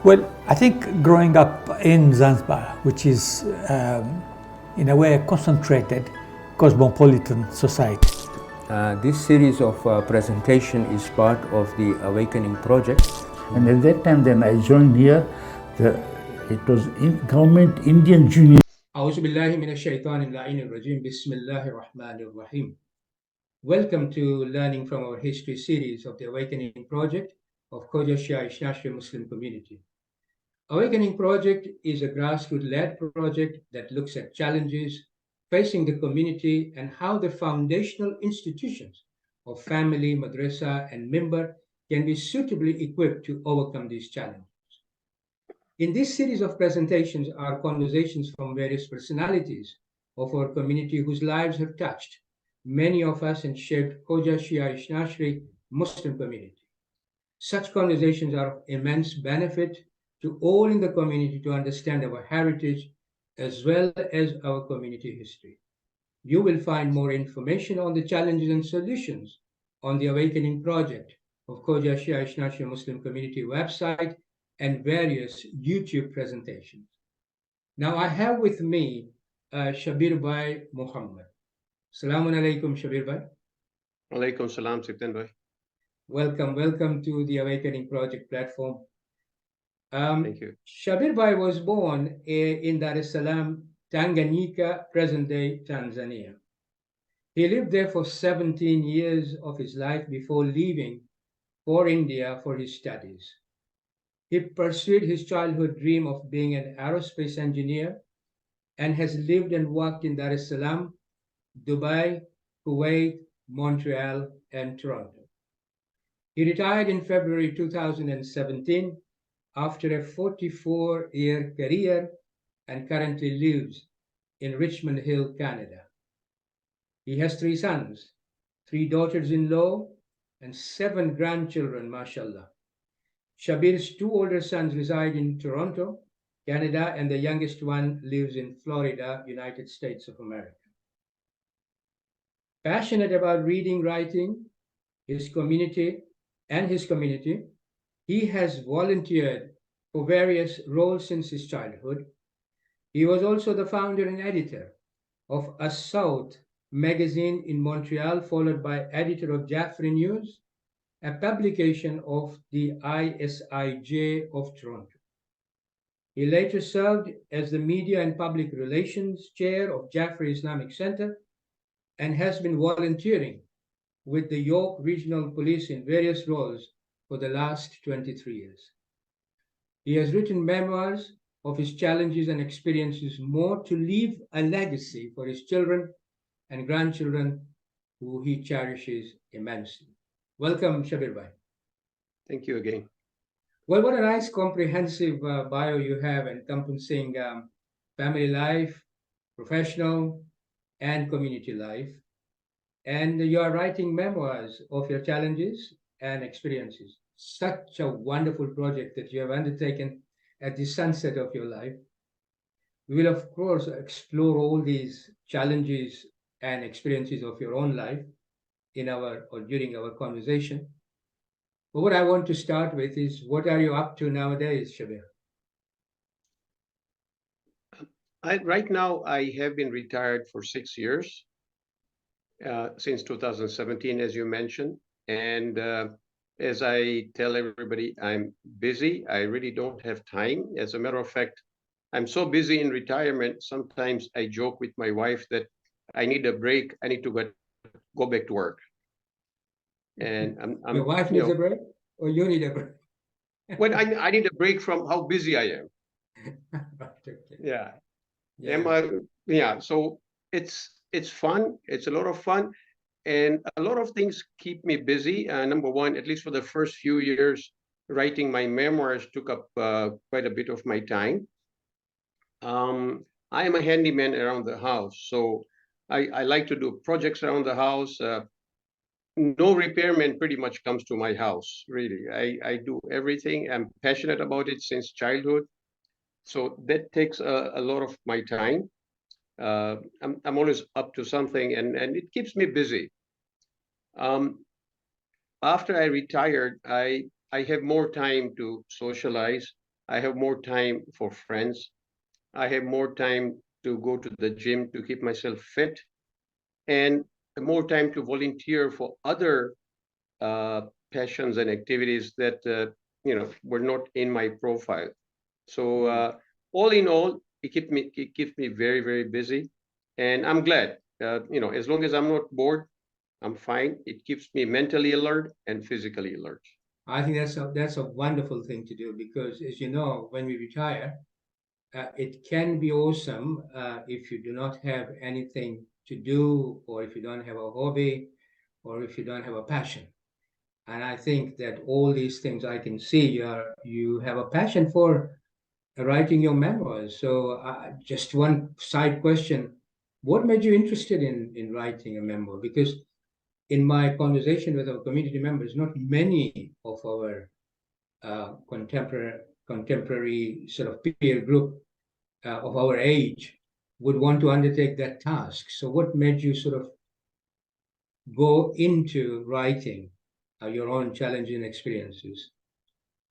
Well, I think growing up in Zanzibar, which is in a way a concentrated cosmopolitan society. This series of presentation is part of the Awakening Project. And at that time, then I joined here. It was government Indian Junior. أعوذ بالله من الشيطان اللعين الرجيم بسم الله الرحمن الرحيم. Welcome to Learning from Our History series of the Awakening Project of Khoja Shia Ishnashri Muslim Community. Awakening Project is a grassroots-led project that looks at challenges facing the community and how the foundational institutions of family, madrasa, and member can be suitably equipped to overcome these challenges. In this series of presentations are conversations from various personalities of our community whose lives have touched many of us and shaped Khoja Shia Ishnashri Muslim community. Such conversations are of immense benefit to all in the community to understand our heritage as well as our community history. You will find more information on the challenges and solutions on the Awakening Project of Khoja Shia Ishnashri Muslim Community website and various YouTube presentations. Now I have with me Shabbir Mohamed. Assalamu alaikum, Shabbir Bhai. Alaikum salam, Siftan Bhai. Welcome to the Awakening Project platform. Thank you. Shabbir Bhai was born in Dar-es-Salaam, Tanganyika, present-day Tanzania. He lived there for 17 years of his life before leaving for India for his studies. He pursued his childhood dream of being an aerospace engineer and has lived and worked in Dar-es-Salaam, Dubai, Kuwait, Montreal, and Toronto. He retired in February 2017 after a 44-year career and currently lives in Richmond Hill, Canada. He has 3 sons, 3 daughters-in-law, and 7 grandchildren, mashallah. Shabbir's 2 older sons reside in Toronto, Canada, and the youngest one lives in Florida, United States of America. Passionate about reading, writing, his community, he has volunteered for various roles since his childhood. He was also the founder and editor of A South magazine in Montreal, followed by editor of Jaffrey News, a publication of the ISIJ of Toronto. He later served as the Media and Public Relations Chair of Jaffrey Islamic Center and has been volunteering with the York Regional Police in various roles for the last 23 years. He has written memoirs of his challenges and experiences, more to leave a legacy for his children and grandchildren who he cherishes immensely. Welcome, Shabbir Bhai. Thank you again. Well, what a nice comprehensive bio you have encompassing family life, professional, and community life. And you are writing memoirs of your challenges and experiences. Such a wonderful project that you have undertaken at the sunset of your life. We will, of course, explore all these challenges and experiences of your own life during our conversation. But what I want to start with is, what are you up to nowadays, Shabbir? Right now, I have been retired for 6 years, since 2017, as you mentioned. And as I tell everybody, I'm busy. I really don't have time. As a matter of fact, I'm so busy in retirement, sometimes I joke with my wife that I need a break. I need to go back to work. And Your wife needs a break, or you need a break? Well, I need a break from how busy I am. Right, okay. Yeah. Yeah. So it's fun. It's a lot of fun, and a lot of things keep me busy. Number one, at least for the first few years, writing my memoirs took up quite a bit of my time. I am a handyman around the house, so I like to do projects around the house. No repairman pretty much comes to my house, really. I do everything. I'm passionate about it since childhood. So that takes a lot of my time. I'm always up to something, and it keeps me busy. After I retired, I have more time to socialize. I have more time for friends. I have more time to go to the gym to keep myself fit, and more time to volunteer for other passions and activities that were not in my profile. So all in all, it keeps me very, very busy, and I'm glad. As long as I'm not bored, I'm fine. It keeps me mentally alert and physically alert. I think that's a wonderful thing to do, because, as you know, when we retire, it can be awesome if you do not have anything to do, or if you don't have a hobby, or if you don't have a passion. And I think that all these things, I can see you have a passion for writing your memoirs. So just one side question: what made you interested in writing a memoir? Because in my conversation with our community members, not many of our contemporary sort of peer group of our age would want to undertake that task. So what made you sort of go into writing your own challenging experiences?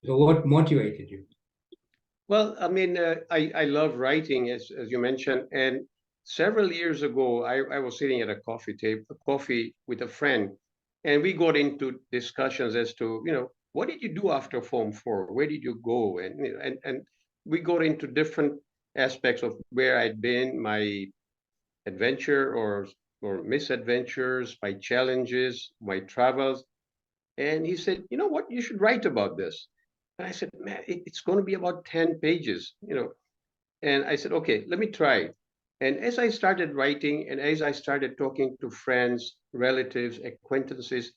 So what motivated you? Well, I mean, I love writing, as you mentioned, and several years ago, I was sitting at a coffee with a friend, and we got into discussions as to, what did you do after Form 4? Where did you go? And we got into different aspects of where I'd been, my adventure or misadventures, my challenges, my travels. And he said, you know what, you should write about this. And I said, man, it's going to be about 10 pages, And I said, okay, let me try. And as I started writing and as I started talking to friends, relatives, acquaintances,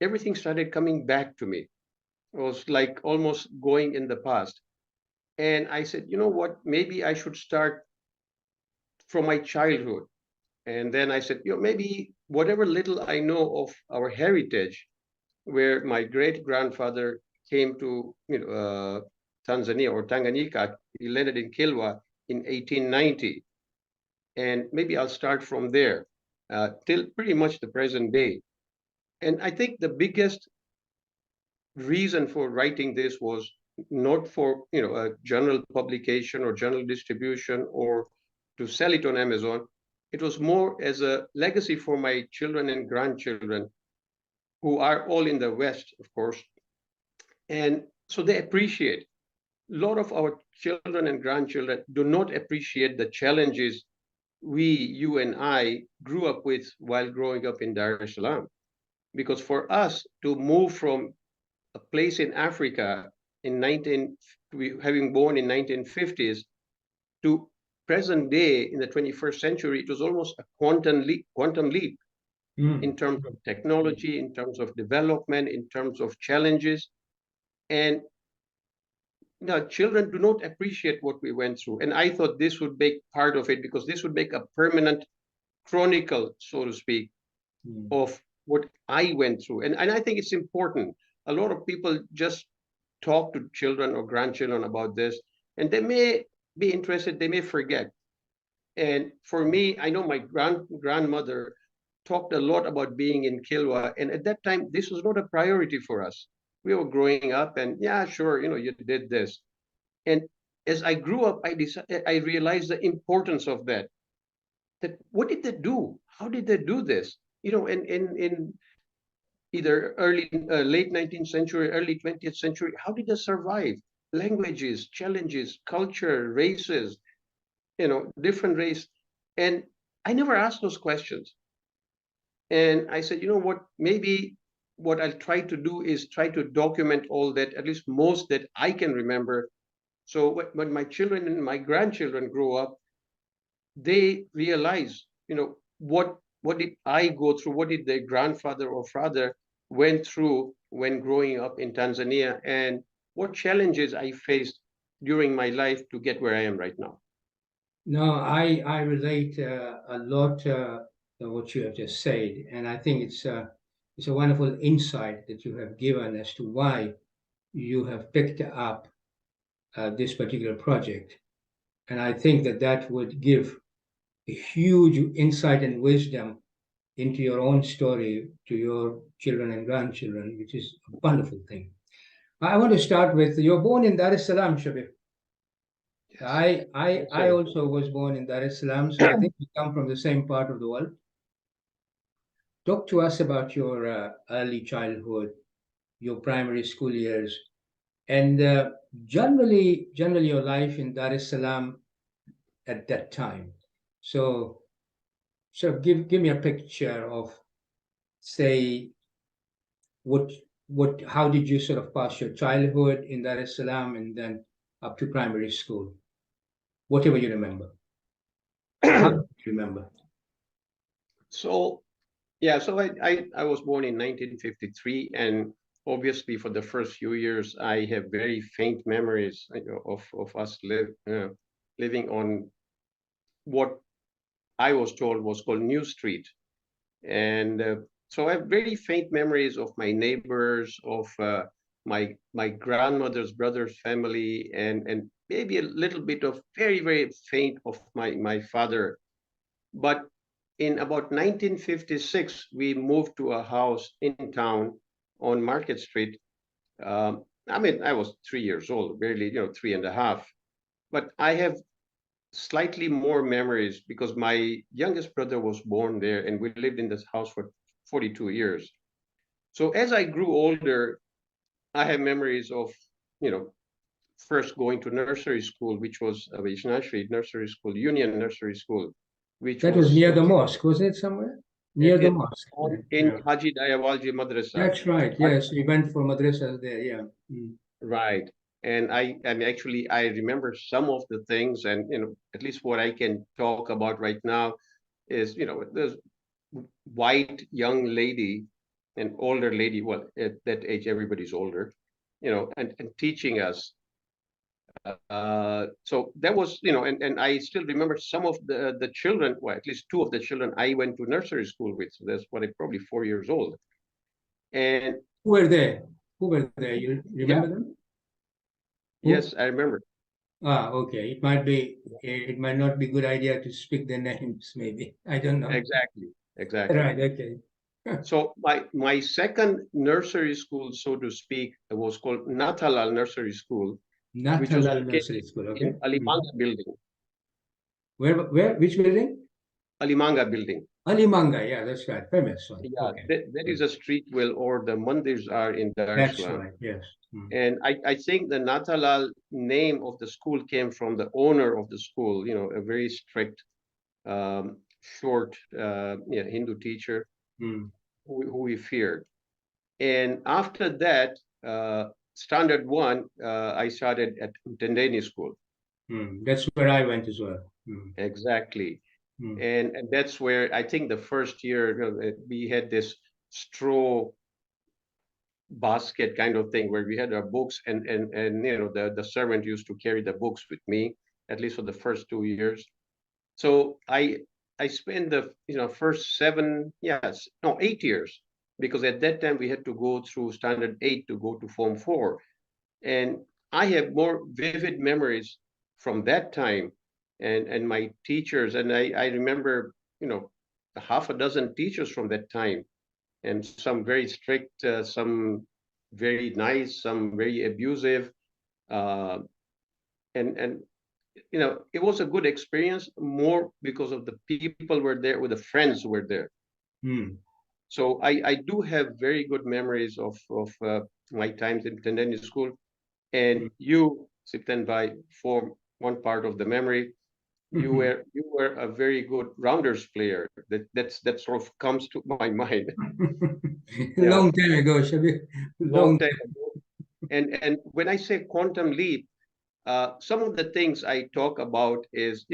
everything started coming back to me. It was like almost going in the past. And I said, you know what, maybe I should start from my childhood. And then I said, maybe whatever little I know of our heritage, where my great grandfather came to Tanzania or Tanganyika. He landed in Kilwa in 1890, and maybe I'll start from there till pretty much the present day. And I think the biggest reason for writing this was not for a journal publication or journal distribution or to sell it on Amazon. It was more as a legacy for my children and grandchildren, who are all in the West, of course. And so they appreciate. A lot of our children and grandchildren do not appreciate the challenges you and I grew up with while growing up in Dar-es-Salaam. Because for us to move from a place in Africa having born in 1950s to present day in the 21st century, it was almost a quantum leap in terms of technology, in terms of development, in terms of challenges. And children do not appreciate what we went through. And I thought this would make part of it, because this would make a permanent chronicle, so to speak, of what I went through. And I think it's important. A lot of people just talk to children or grandchildren about this, and they may be interested, they may forget. And for me, I know my grandmother talked a lot about being in Kilwa, and at that time, this was not a priority for us. We were growing up, and yeah, sure, you did this. And as I grew up, I realized the importance of that. That what did they do? How did they do this? In either late 19th century, early 20th century, how did they survive? Languages, challenges, culture, races, different race. And I never asked those questions. And I said, you know what, maybe what I'll try to do is try to document all that, at least most that I can remember. So when my children and my grandchildren grow up, they realize, what did I go through? What did their grandfather or father went through when growing up in Tanzania, and what challenges I faced during my life to get where I am right now. No, I relate a lot to what you have just said, and I think it's a wonderful insight that you have given as to why you have picked up this particular project, and I think that would give a huge insight and wisdom into your own story to your children and grandchildren, which is a wonderful thing. I want to start with, you're born in Dar-es-Salaam, Shabbir. I also was born in Dar-es-Salaam, so I think we come from the same part of the world. Talk to us about your early childhood, your primary school years, and generally your life in Dar-es-Salaam at that time. So, give me a picture of, say, what how did you sort of pass your childhood in Dar-es-Salaam and then up to primary school, whatever you remember. How do you remember? So, yeah, so I was born in 1953, and obviously for the first few years, I have very faint memories, of us living on what I was told was called New Street. And so I have very faint memories of my neighbors, of my grandmother's brother's family, and maybe a little bit of very faint of my father. But in about 1956, we moved to a house in town on Market Street. I mean, I was 3 years old, barely, 3.5. But I have slightly more memories because my youngest brother was born there, and we lived in this house for 42 years. So as I grew older, I have memories of, first going to nursery school, which was Aviation Nursery School, Union Nursery School, which That was was near the mosque, wasn't it, somewhere? Near the mosque. in Yeah. Haji Dayawalji Madrasa. That's right. Yes, we went for madrasas there. Yeah. Mm. Right. And actually I remember some of the things, and at least what I can talk about right now is, there's white young lady, an older lady, well, at that age everybody's older, and teaching us. So that was, and I still remember some of the children, well, at least two of the children I went to nursery school with. So that's what, probably 4 years old. And Who were there? Who were there? You remember them? Who? yes, I remember. Okay. It might not be good idea to speak their names, maybe. I don't know. Exactly. Right, okay. So my second nursery school, so to speak, was called Nathalal Nursery School, which was Nathalal located Nursery School, okay. in Alimanga building. Where? Which building? Alimanga building. Alimanga, yeah, that's right. Famous one. Yeah, Okay. that is a street where all the mandirs are in That's Dar-es-Salaam. right, yes. And I think the Nathalal name of the school came from the owner of the school, a very strict, short Hindu teacher who we feared. And after that, standard one, I started at Tendeni School. That's where I went as well. Exactly. And that's where I think the first year we had this straw basket kind of thing where we had our books, and the servant used to carry the books with me, at least for the first 2 years. So I spent the first 8 years, because at that time we had to go through standard 8 to go to Form 4. And I have more vivid memories from that time and my teachers. And I remember, a half a dozen teachers from that time, and some very strict, some very nice, some very abusive. And it was a good experience, more because of the people were there, with the friends who were there. So I do have very good memories of my times in Tendeni School. And you, Sipten Bhai, form one part of the memory. You were a very good rounders player. That sort of comes to my mind. Long time ago, Shabbir. Long time ago. And when I say quantum leap, some of the things I talk about is,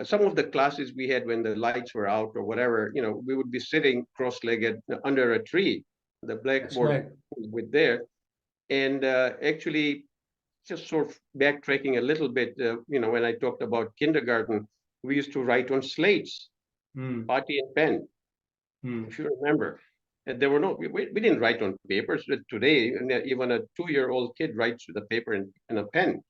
some of the classes we had when the lights were out or whatever, we would be sitting cross-legged under a tree. The blackboard was there. And actually, just sort of backtracking a little bit, when I talked about kindergarten, we used to write on slates, party and pen, if you remember. And there were we didn't write on papers. But today, even a 2-year-old kid writes with a paper and a pen.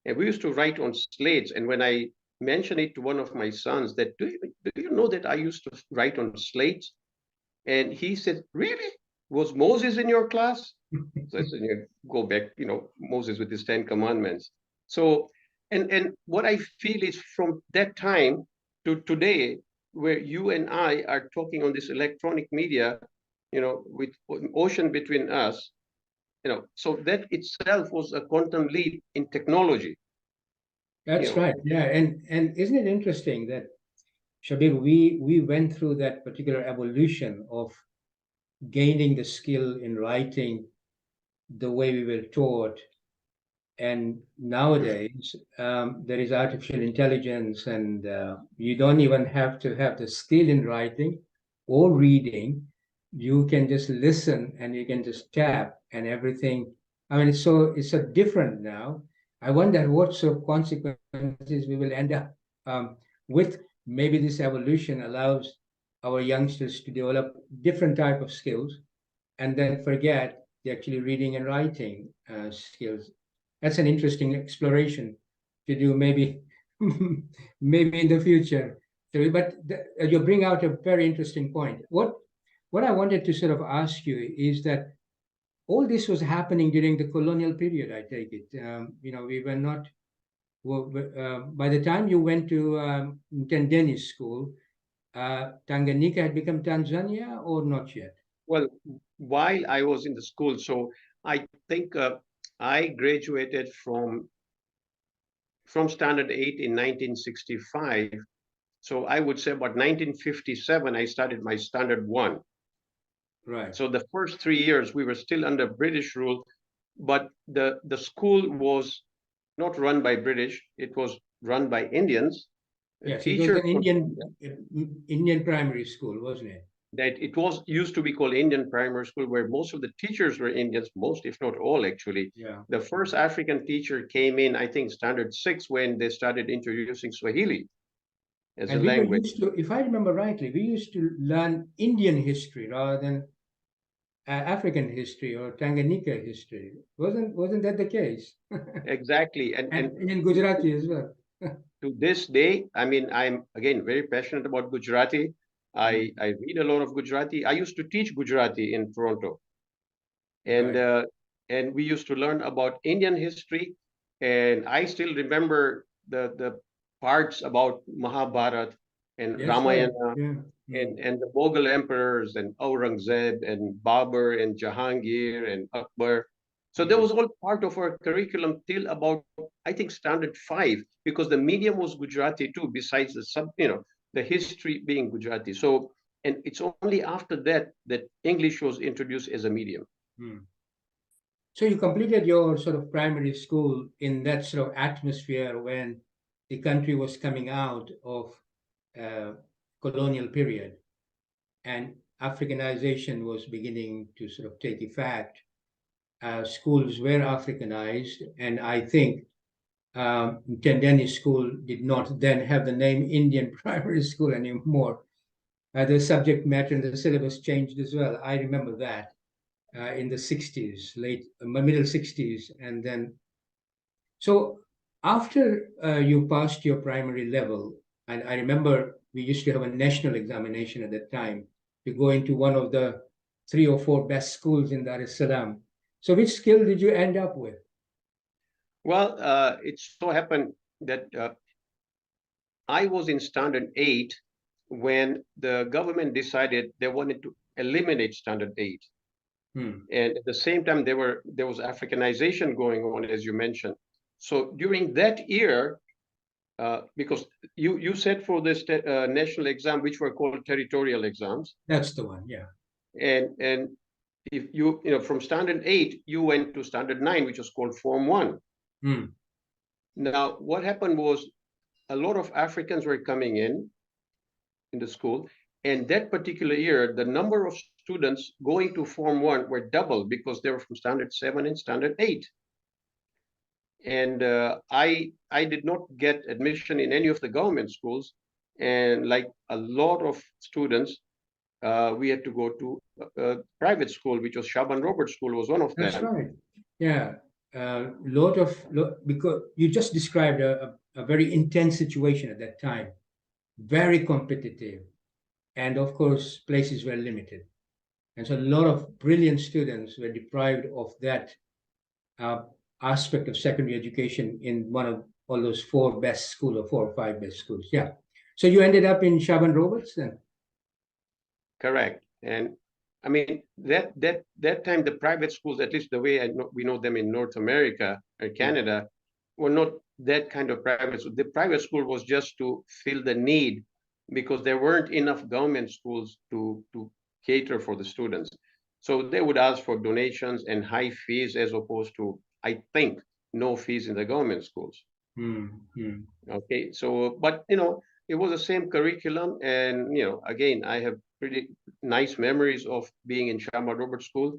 And we used to write on slates. And when I mentioned it to one of my sons, that do you know that I used to write on slates? And he said, really? Was Moses in your class? So I said, go back, Moses with his 10 commandments. So and what I feel is from that time to today, where you and I are talking on this electronic media, with ocean between us, so that itself was a quantum leap in technology. That's right. Yeah, and isn't it interesting that, Shabbir, we went through that particular evolution of gaining the skill in writing the way we were taught. And nowadays, there is artificial intelligence, and you don't even have to have the skill in writing or reading. You can just listen and you can just tap and everything. I mean, it's so different now. I wonder what sort of consequences we will end up with. Maybe this evolution allows our youngsters to develop different type of skills and then forget the actually reading and writing skills. That's an interesting exploration to do, maybe maybe in the future. So, but you bring out a very interesting point. What I wanted to sort of ask you is that all this was happening during the colonial period, I take it. We were not, well, by the time you went to Tanganyika school, Tanganyika had become Tanzania or not yet? Well, while I was in the school, so I think I graduated from Standard 8 in 1965. So I would say about 1957, I started my Standard 1. Right. So the first 3 years, we were still under British rule, but the school was not run by British. It was run by Indians. Yes, it was an Indian primary school, wasn't it? That it was used to be called Indian primary school, where most of the teachers were Indians, most, if not all, actually. Yeah. The first African teacher came in, I think, Standard 6, when they started introducing Swahili as a language. Used to, if I remember rightly, we used to learn Indian history rather than African history or Tanganyika history. Wasn't that the case? Exactly. And in Gujarati as well. To this day, I mean, I'm again very passionate about Gujarati. I read a lot of Gujarati. I used to teach Gujarati in Toronto, and Right. And we used to learn about Indian history. And I still remember the parts about Mahabharata and Yes, Ramayana, right. Yeah. and the Mughal emperors and Aurangzeb and Babur and Jahangir and Akbar. So that was all part of our curriculum till about, I think, Standard 5, because the medium was Gujarati too, besides the history being Gujarati. So, and it's only after that that English was introduced as a medium. So you completed your sort of primary school in that sort of atmosphere when the country was coming out of colonial period and Africanization was beginning to sort of take effect. Schools were Africanized, and I think Tendeni School did not then have the name Indian Primary School anymore. The subject matter and the syllabus changed as well. I remember that in the 60s, middle 60s. And then, so after you passed your primary level, and I remember we used to have a national examination at that time to go into one of the 3 or 4 best schools in Dar-es-Salaam. So which skill did you end up with? Well, it so happened that I was in Standard 8 when the government decided they wanted to eliminate Standard 8. And at the same time, there was Africanization going on, as you mentioned. So during that year, because you said for this national exam, which were called territorial exams. That's the one, yeah. And if you from Standard 8, you went to Standard 9, which was called Form 1. Now, what happened was a lot of Africans were coming in the school, and that particular year, the number of students going to Form 1 were double because they were from Standard 7 and Standard 8. And I did not get admission in any of the government schools, and like a lot of students, we had to go to a private school, which was Shaban Roberts School was one of them. That's right. Yeah. Because you just described a very intense situation at that time, very competitive, and of course places were limited, and so a lot of brilliant students were deprived of that aspect of secondary education in one of all those four best schools or 4 or 5 best schools. Yeah. So you ended up in Shaban Roberts then? Correct. And I mean, that time, the private schools, at least the way we know them in North America or Canada, were not that kind of private. So the private school was just to fill the need because there weren't enough government schools to cater for the students. So they would ask for donations and high fees as opposed to, I think, no fees in the government schools. Okay, so, but, it was the same curriculum. And, again, I have pretty nice memories of being in Shaban Roberts School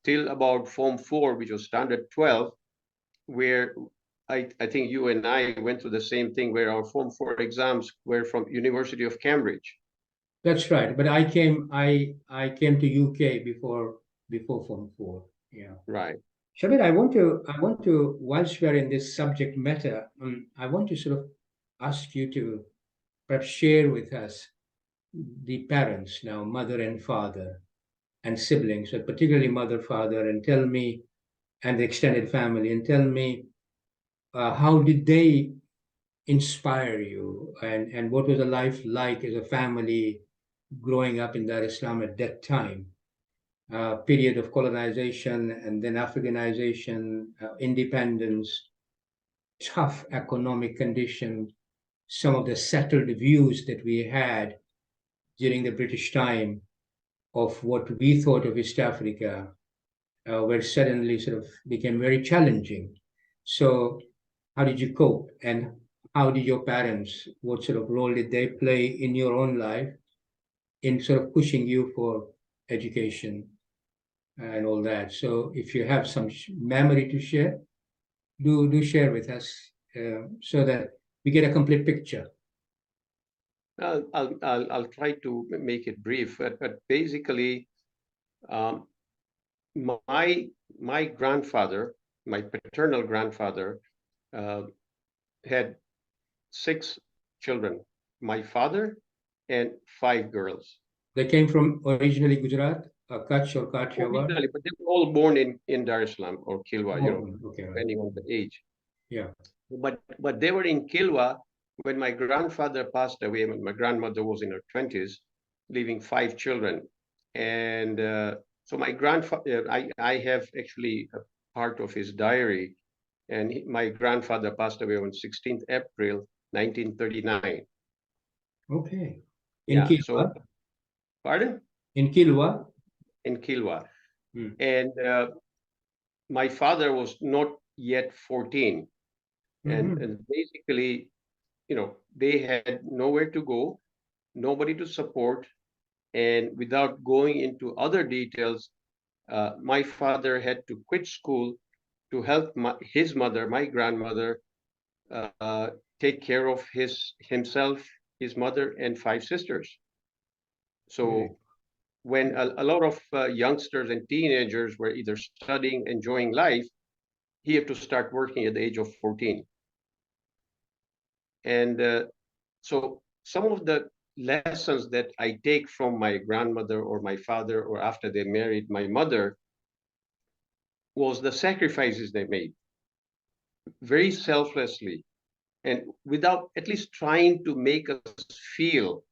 till about Form 4, which was Standard 12, where I think you and I went through the same thing, where our Form 4 exams were from University of Cambridge. That's right. But I came to UK before Form 4. Yeah. Right. Shabbir, I want to, whilst we are in this subject matter, I want to sort of ask you to perhaps share with us the parents now, mother and father, and siblings, but particularly mother, father, and tell me, and the extended family, and tell me how did they inspire you, and what was the life like as a family growing up in Dar-es-Salaam at that time? Period of colonization and then Africanization, independence, tough economic conditions, some of the settled views that we had during the British time of what we thought of East Africa, were suddenly sort of became very challenging. So, how did you cope, and how did your parents? What sort of role did they play in your own life in sort of pushing you for education and all that? So, if you have some memory to share, do share with us so that we get a complete picture. I'll try to make it brief, but basically, my grandfather, my paternal grandfather, had 6 children. My father and 5 girls. They came from originally Gujarat, Kutch or Kathiawar? Originally, but they were all born in Dar-es-Salaam or Kilwa, Okay, right. depending on the age. Yeah. But they were in Kilwa when my grandfather passed away. When my grandmother was in her 20s, leaving 5 children. And so my grandfather, I have actually a part of his diary, and my grandfather passed away on 16th April 1939. Okay. In Yeah. Kilwa? So, pardon? In Kilwa? In Kilwa. And my father was not yet 14. And basically, they had nowhere to go, nobody to support. And without going into other details, my father had to quit school to help his mother, my grandmother, take care of himself, his mother, and 5 sisters. So when a lot of youngsters and teenagers were either studying, enjoying life, he had to start working at the age of 14. And so some of the lessons that I take from my grandmother or my father, or after they married my mother, was the sacrifices they made very selflessly and without at least trying to make us feel,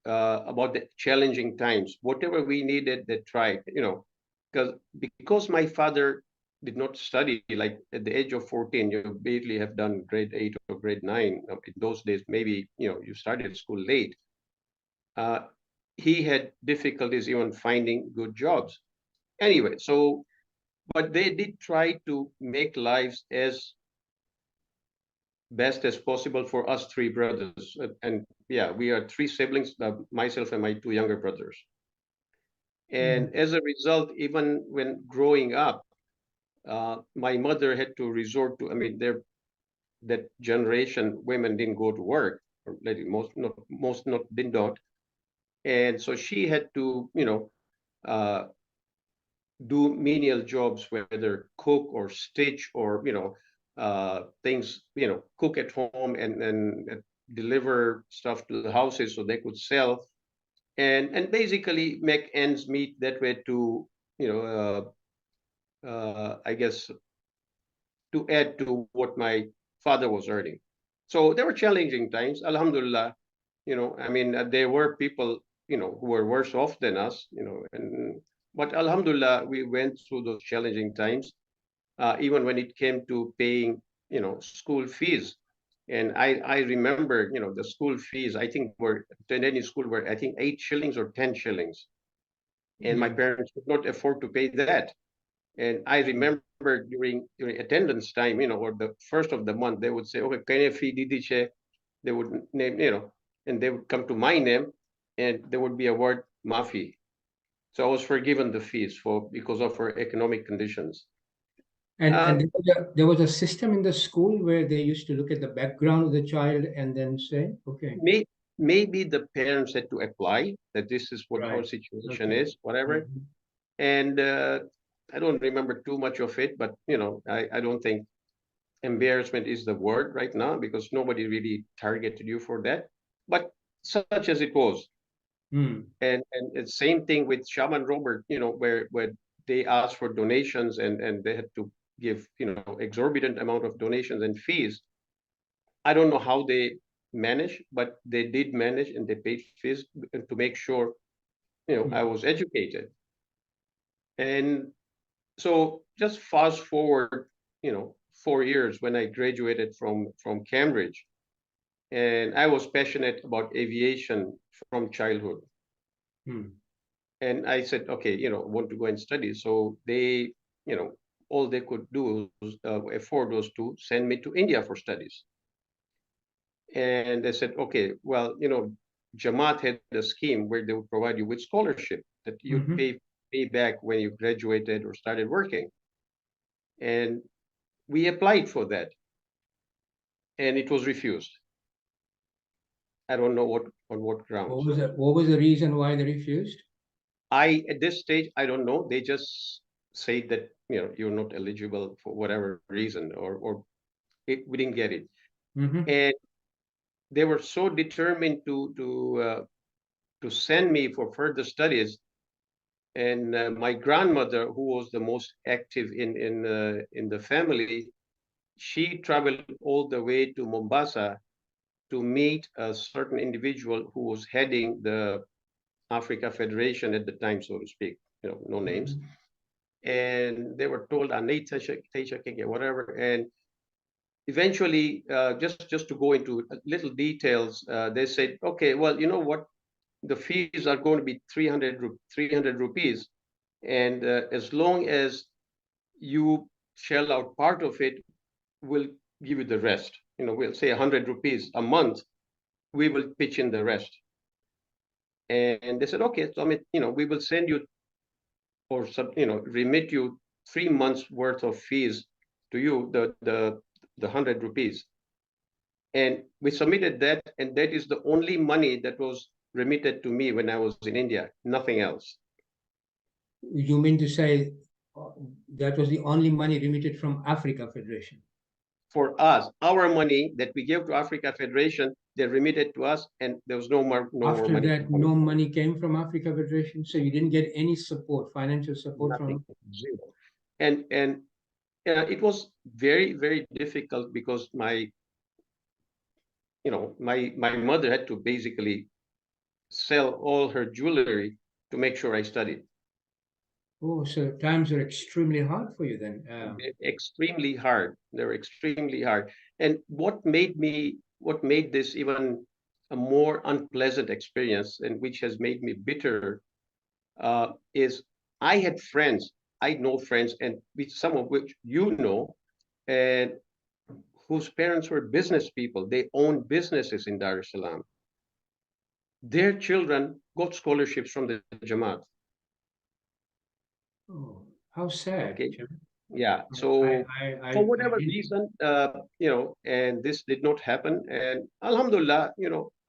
about the challenging times. Whatever we needed, they tried, because my father did not study, like at the age of 14, you barely have done grade 8 or grade 9. In those days, maybe, you started school late. He had difficulties even finding good jobs. Anyway, so, but they did try to make lives as best as possible for us 3 brothers. And yeah, we are 3 siblings, myself and my 2 younger brothers. And as a result, even when growing up, my mother had to resort to, that generation, women didn't go to work, or most did not. And so she had to, do menial jobs, whether cook or stitch or, things, cook at home and deliver stuff to the houses so they could sell, and basically make ends meet that way to, I guess, to add to what my father was earning. So there were challenging times. Alhamdulillah, I mean, there were people, who were worse off than us, but Alhamdulillah, we went through those challenging times, even when it came to paying, school fees. And I remember, the school fees, I think were, in any school were, I think 8 shillings or 10 shillings. And my parents could not afford to pay that. And I remember during attendance time, or the first of the month, they would say, okay, can fee didiche? They would name, and they would come to my name, and there would be a word mafi. So I was forgiven the fees because of our economic conditions. And there was a system in the school where they used to look at the background of the child and then say, okay. Maybe the parents had to apply that this is what our situation is, whatever. And I don't remember too much of it, but I don't think embarrassment is the word right now, because nobody really targeted you for that. But such as it was. And the same thing with Shaman Robert, where they asked for donations and they had to give exorbitant amount of donations and fees. I don't know how they managed, but they did manage, and they paid fees to make sure I was educated. And so just fast forward 4 years when I graduated from Cambridge, and I was passionate about aviation from childhood. And I said, okay, want to go and study. So they, all they could do was afford was to send me to India for studies. And they said, okay, well, Jamaat had a scheme where they would provide you with scholarship that you'd pay back when you graduated or started working. And we applied for that, and it was refused. I don't know on what grounds. What was the reason why they refused? At this stage, I don't know. They just say that you're not eligible for whatever reason, or we didn't get it. And they were so determined to send me for further studies. And my grandmother, who was the most active in the family, she traveled all the way to Mombasa to meet a certain individual who was heading the Africa Federation at the time, so to speak, no names. And they were told, whatever. And eventually, just to go into little details, they said, okay, well, you know what? The fees are going to be 300 rupees. And as long as you shell out part of it, we'll give you the rest. We'll say 100 rupees a month. We will pitch in the rest. And they said, okay, so we will send you, or remit you 3 months worth of fees to you, the 100 rupees. And we submitted that, and that is the only money that was remitted to me when I was in India, nothing else. You mean to say that was the only money remitted from Africa Federation? For us, our money that we gave to Africa Federation, they remitted to us, and there was no more money. After that, no money came from Africa Federation, so you didn't get any support, financial support? Nothing, zero. And it was very, very difficult, because my mother had to basically sell all her jewelry to make sure I studied. Oh, so times are extremely hard for you then. Extremely hard. They were extremely hard. And what made this even a more unpleasant experience, and which has made me bitter, is I had friends. I know friends, and some of which and whose parents were business people. They owned businesses in Dar-es-Salaam. Their children got scholarships from the Jamaat. Oh, how sad. Okay. Yeah. So for whatever reason, and this did not happen. And Alhamdulillah,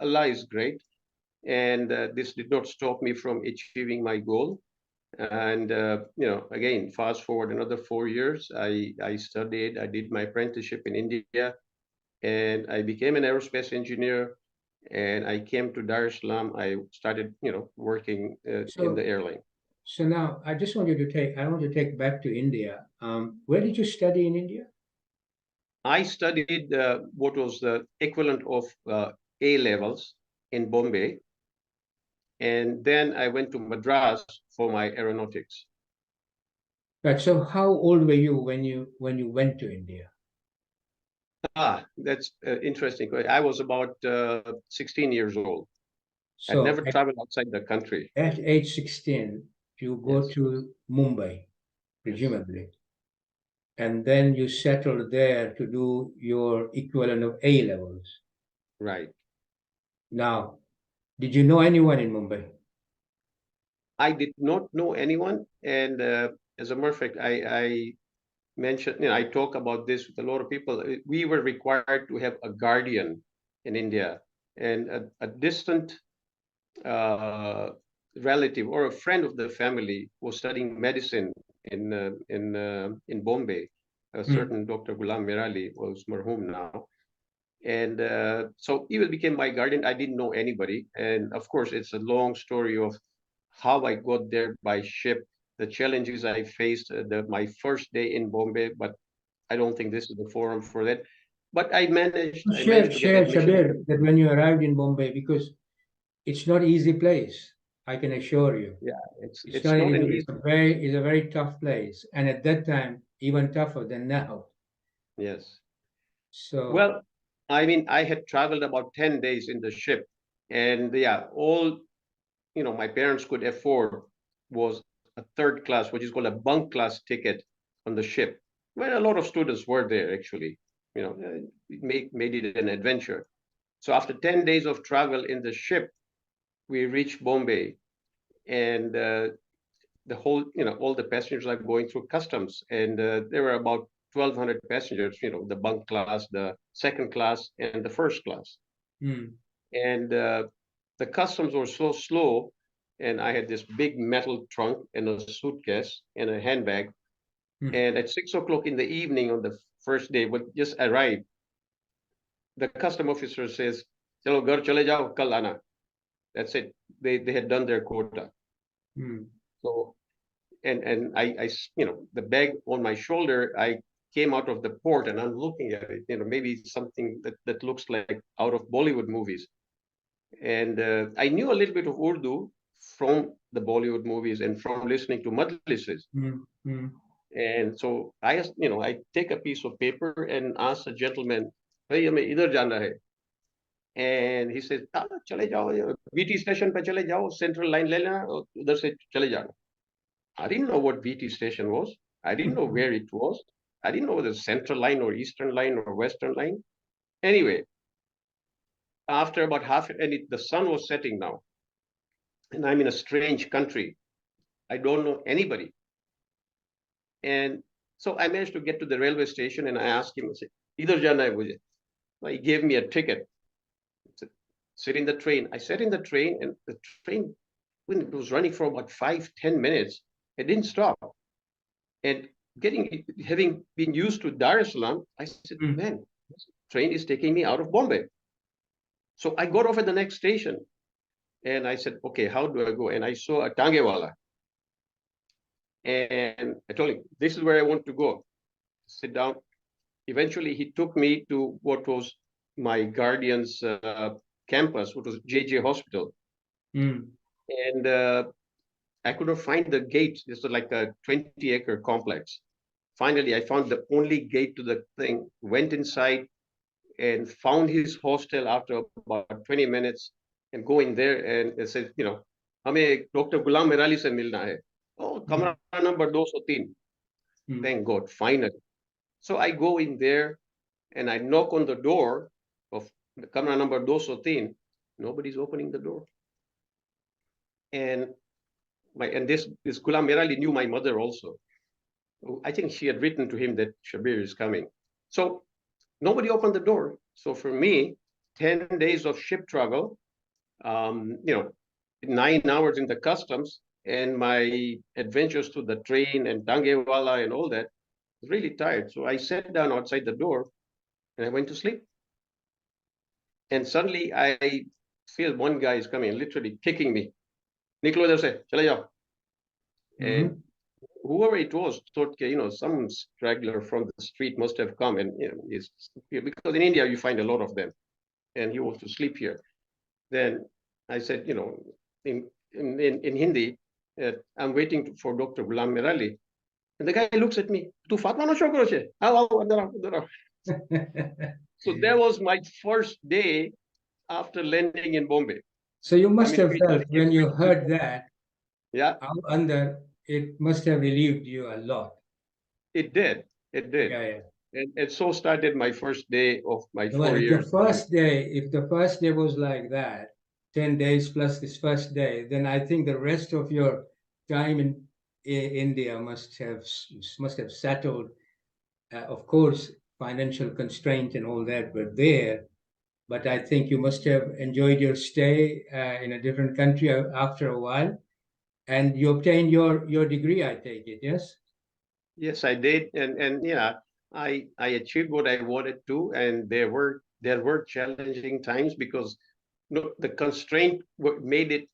Allah is great. And this did not stop me from achieving my goal. And, again, fast forward another 4 years, I studied, I did my apprenticeship in India, and I became an aerospace engineer. And I came to Dar-es-Salaam. I started, working in the airline. So now I want you to take back to India. Where did you study in India? I studied what was the equivalent of A levels in Bombay, and then I went to Madras for my aeronautics. Right. So how old were you when you went to India? That's interesting. I was about 16 years old. I'd So never traveled outside the country. at age 16, you go Yes. to Mumbai, presumably, and then you settled there to do your equivalent of A levels. Right. Now, did you know anyone in Mumbai? I did not know anyone, and as a matter of fact, I mentioned, I talk about this with a lot of people. We were required to have a guardian in India, and a distant uh, relative or a friend of the family was studying medicine in Bombay. A certain Dr. Ghulam Mirali was marhum now, and so he became my guardian. I didn't know anybody, and of course, it's a long story of how I got there by ship, the challenges I faced, my first day in Bombay, but I don't think this is the forum for that. But I managed to get Share, admission. Shabbir, that when you arrived in Bombay, because it's not easy place, I can assure you. Yeah, It's it's not not an easy. easy. It's a very tough place, and at that time, even tougher than now. Yes. So, Well, I mean, I had traveled about 10 days in the ship, and yeah, all my parents could afford was a third class, which is called a bunk class ticket on the ship. Well, a lot of students were there actually. It made it an adventure. So after 10 days of travel in the ship, we reached Bombay, and the whole, all the passengers are going through customs, and there were about 1,200 passengers. The bunk class, the second class, and the first class. And the customs were so slow, and I had this big metal trunk and a suitcase and a handbag. And at 6 o'clock in the evening on the first day, when just arrived, the custom officer says, "Chalo ghar chale jao, kal aana." That's it. They had done their quota. So and the bag on my shoulder, I came out of the port and I'm looking at it. Maybe something that looks like out of Bollywood movies. And I knew a little bit of Urdu from the Bollywood movies and from listening to majlises. And so I take a piece of paper and ask the gentleman, "Bhai, hame idhar jana hai." And he says, "Chale jao, VT station pe chale jao, central line le lena, udhar se chale jana." I didn't know what VT station was. I didn't know where it was. I didn't know whether central line or eastern line or western line. Anyway, after about the sun was setting now, and I'm in a strange country. I don't know anybody. And so I managed to get to the railway station and I asked him, I said, "Idhar jana hai mujhe." He gave me a ticket. Said, "Sit in the train." I sat in the train, and the train, when it was running for about 5-10 minutes, it didn't stop. And having been used to Dar-es-Salaam, I said, "Man, this train is taking me out of Bombay." So I got off at the next station and I said, "Okay, how do I go?" And I saw a Tangewala. And I told him, "This is where I want to go." Sit down. Eventually, he took me to what was my guardian's campus, which was JJ Hospital. And I could not find the gate. This was like a 20-acre complex. Finally, I found the only gate to the thing, went inside and found his hostel after about 20 minutes and go in there and they said, "Hame Dr. Ghulam Mirali se milna hai." "Oh, kamra number 203. Thank God, finally. So I go in there and I knock on the door of the camera number 203. Nobody's opening the door. And this Ghulam Mirali knew my mother also. I think she had written to him that Shabbir is coming. So nobody opened the door. So for me, 10 days of ship travel, 9 hours in the customs, and my adventures to the train and Tangewala and all that, was really tired. So I sat down outside the door and I went to sleep. And suddenly I feel one guy is coming, literally kicking me. "Niklo idhar se, chale jao." And whoever it was thought, some straggler from the street must have come, and because in India you find a lot of them, and he wants to sleep here. Then I said, in Hindi, I'm waiting for Dr. Ghulam Mirali. And the guy looks at me, Tu Fatma no shokro che? So that was my first day after landing in Bombay. So you must have felt when you heard that, yeah, it must have relieved you a lot. It did. Yeah. And so started my first day of my 4 If years. If the first day was like that, 10 days plus this first day, then I think the rest of your time in India must have settled. Of course, financial constraint and all that were there, but I think you must have enjoyed your stay in a different country after a while, and you obtained your degree, I take it, yes? Yes, I did, and yeah, I achieved what I wanted to, and there were challenging times because the constraint made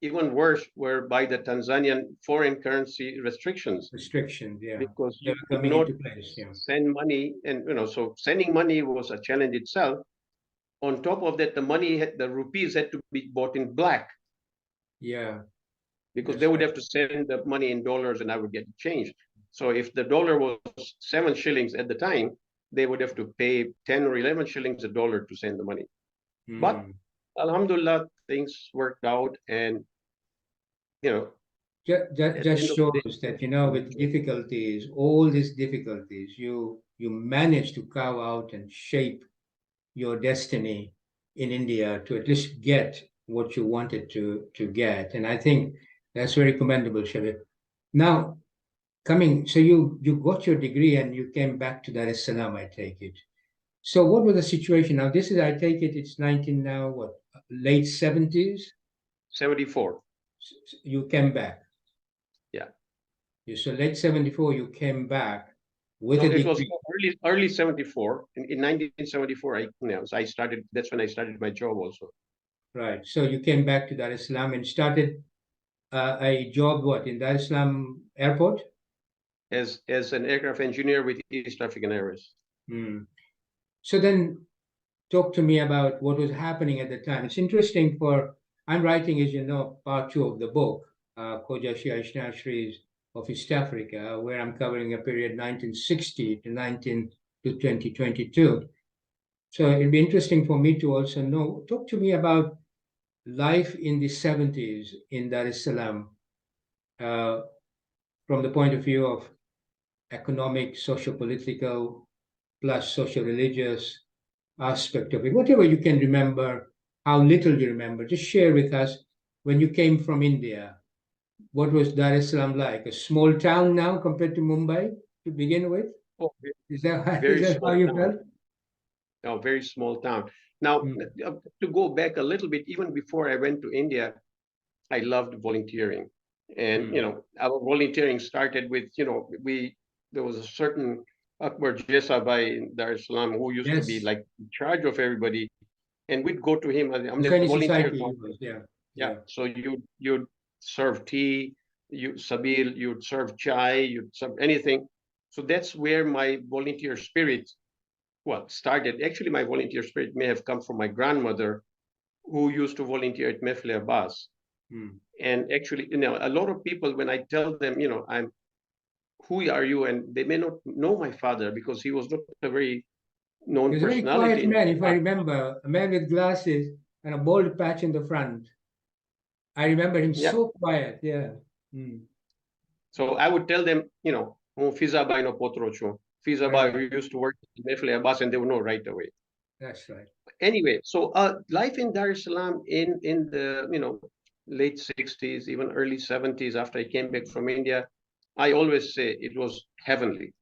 even worse were by the Tanzanian foreign currency restrictions. Yeah. Because you could not send money, and so sending money was a challenge itself. On top of that, the rupees had to be bought in black. Yeah. Because they would have to send the money in dollars, and I would get it changed. So if the dollar was 7 shillings at the time, they would have to pay 10 or 11 shillings a dollar to send the money. But alhamdulillah, things worked out, and just shows that with difficulties, all these difficulties, you managed to carve out and shape your destiny in India to at least get what you wanted to get, and I think that's very commendable, Shabbir. Now, so you got your degree and you came back to Dar-es-Salaam, I take it. So what was the situation? Now, this is, I take it, it's late 70s? 74. You came back. Yeah. So late 74, you came back with a degree. It was early 74. In 1974, I started. That's when I started my job also. Right. So you came back to Dar-es-Salaam and started a job in Dar-es-Salaam airport? As an aircraft engineer with East African Airways. So then talk to me about what was happening at the time. It's interesting I'm writing, as you know, part 2 of the book, Khoja Shia Ishnashri's of East Africa, where I'm covering a period 1960 to 2022. So it'd be interesting for me to also talk to me about life in the 70s in Dar-es-Salaam, from the point of view of economic, socio-political, plus social-religious aspect of it. Whatever you can remember, how little you remember, just share with us when you came from India. What was Dar-es-Salaam like? A small town now compared to Mumbai to begin with? Is that how you felt? No, very small town. Now, to go back a little bit, even before I went to India, I loved volunteering. And, our volunteering started with, there was a certain Akbar Jesabai in Dar-es-Salaam who used to be like in charge of everybody. And we'd go to him. I'm the volunteer. Yeah. So you'd serve tea, sabil, you'd serve chai, you'd serve anything. So that's where my volunteer spirit started. Actually, my volunteer spirit may have come from my grandmother, who used to volunteer at Mefle Abbas. And actually, a lot of people, when I tell them, who are you? And they may not know my father because he was not a very known personality. He was a very quiet man, if I remember, a man with glasses and a bald patch in the front. I remember him so quiet, So I would tell them, Fiza Bai no Potrocho. Fiza Bai used to work at Mefle Abbas, and they would know right away. That's right. Anyway, so life in Dar-es-Salaam in the late 60s, even early 70s, after I came back from India, I always say it was heavenly.